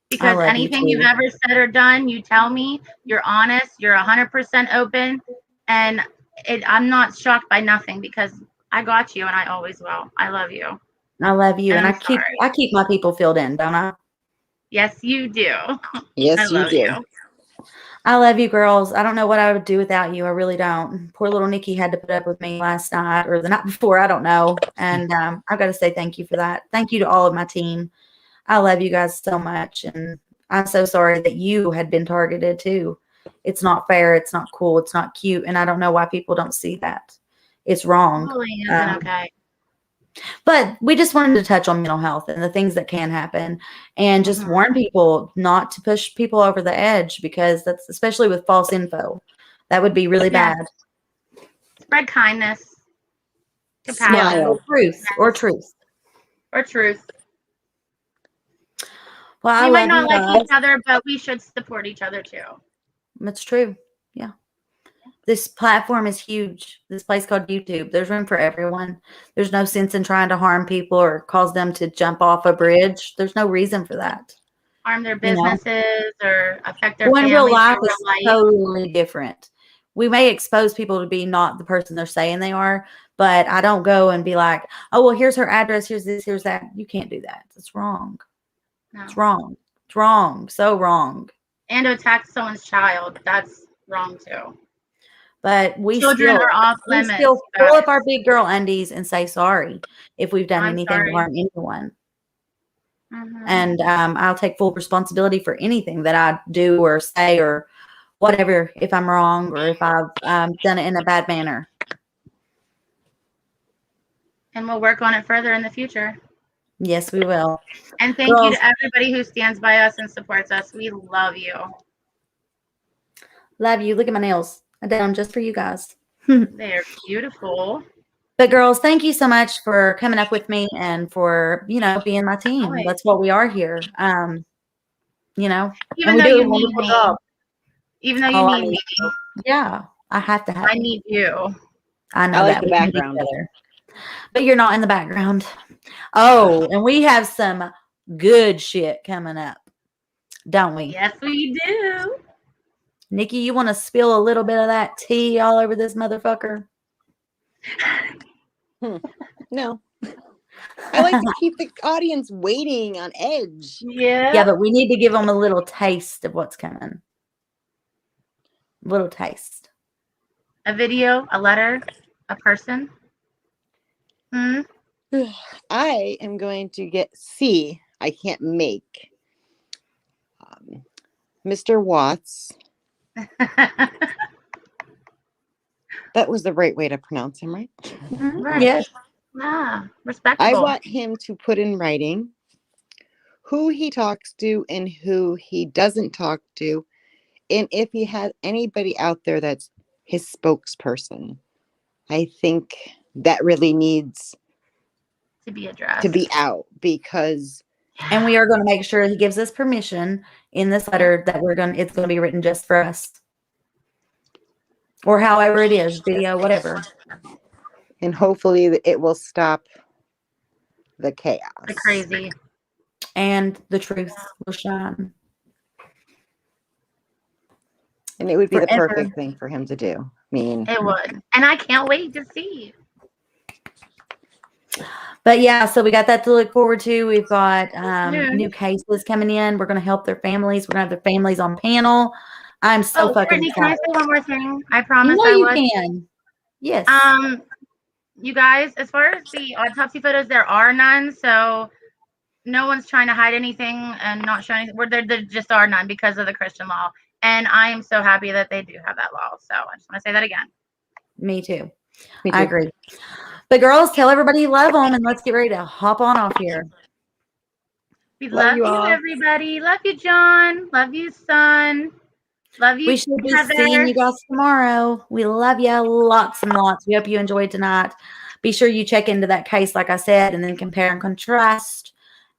Because anything you've ever said or done, you tell me, you're honest, you're 100% open, and I'm not shocked by nothing because I got you, and I always will. I love you. I love you, and I'm sorry. I keep my people filled in, don't I? Yes, you do. Yes, I you love do. you. I love you, girls. I don't know what I would do without you. I really don't. Poor little Nikki had to put up with me last night or the night before. I don't know. And I've got to say thank you for that. Thank you to all of my team. I love you guys so much. And I'm so sorry that you had been targeted too. It's not fair. It's not cool. It's not cute. And I don't know why people don't see that. It's wrong. Bullying isn't okay. But we just wanted to touch on mental health and the things that can happen and just warn people not to push people over the edge, because that's, especially with false info, that would be really bad. Spread kindness, compassion, Smile. Or truth. or truth. Well, We I might love not you like guys. each other, but we should support each other too. It's true. Yeah. This platform is huge. This place called YouTube. There's room for everyone. There's no sense in trying to harm people or cause them to jump off a bridge. There's no reason for that. Harm their You know? businesses or affect their Well, in families. real life in real is life. totally different. We may expose people to be not the person they're saying they are, but I don't go and be like, oh, well, here's her address, here's this, here's that. You can't do that. It's wrong. No. It's wrong. It's wrong. So wrong. And to attack someone's child, that's wrong too. But we Children still, are off we limits. still guys. pull up our big girl undies and say sorry if we've done I'm anything sorry. to harm anyone. Mhm. And I'll take full responsibility for anything that I do or say or whatever, if I'm wrong or if I've done it in a bad manner. And we'll work on it further in the future. Yes, we will. And thank you Girls, to everybody who stands by us and supports us. We love you. love you. Look at my nails. I did them just for you guys. They're beautiful. But girls, thank you so much for coming up with me and for, being my team. Always. That's what we are here. And Even we though do you a need wonderful me. job. Even though you Oh, I need me. Yeah, I have to have I you. need you. I know I like that. the We need each background. other. But you're not in the background. Oh, and we have some good shit coming up, don't we? Yes, we do. Nikki, you want to spill a little bit of that tea all over this motherfucker? No. I like to keep the audience waiting on edge. Yeah. Yeah, but we need to give them a little taste of what's coming. A little taste. A video, a letter, a person. I am going to I can't make Mr. Watts. That was the right way to pronounce him, right? Right. Yes. Yeah. Respectable. I want him to put in writing who he talks to and who he doesn't talk to. And if he has anybody out there that's his spokesperson, I think that really needs to be addressed. to be out, because And we are going to make sure he gives us permission in this letter that it's going to be written just for us. Or however it is, video, whatever. and hopefully it will stop the chaos. The crazy. And the truth will shine. And it would be the Forever. perfect thing for him to do. I mean, It would. And I can't wait to see. But yeah, so we got that to look forward to. We've got Yeah. new cases coming in. We're going to help their families. We're going to have their families on panel. I'm so fucking Brittany, can I excited. say one more thing? I promise No, I you would. can. Yes. You guys, as far as the autopsy photos, there are none. So no one's trying to hide anything and not show anything. There just are none because of the Christian law. And I am so happy that they do have that law. So I just want to say that again. Me too. me I too. agree. But girls, tell everybody you love them, and let's get ready to hop on off here. We Love love you you, all. everybody. Love you, John. Love you, son. Love you, We should be Heather. seeing you guys tomorrow. We love you lots and lots. We hope you enjoyed tonight. Be sure you check into that case, like I said, and then compare and contrast.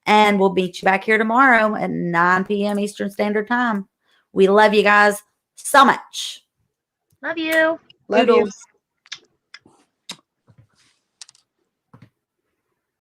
And we'll meet you back here tomorrow at 9 p.m. Eastern Standard Time. We love you guys so much. Love you. Love you. Doodles.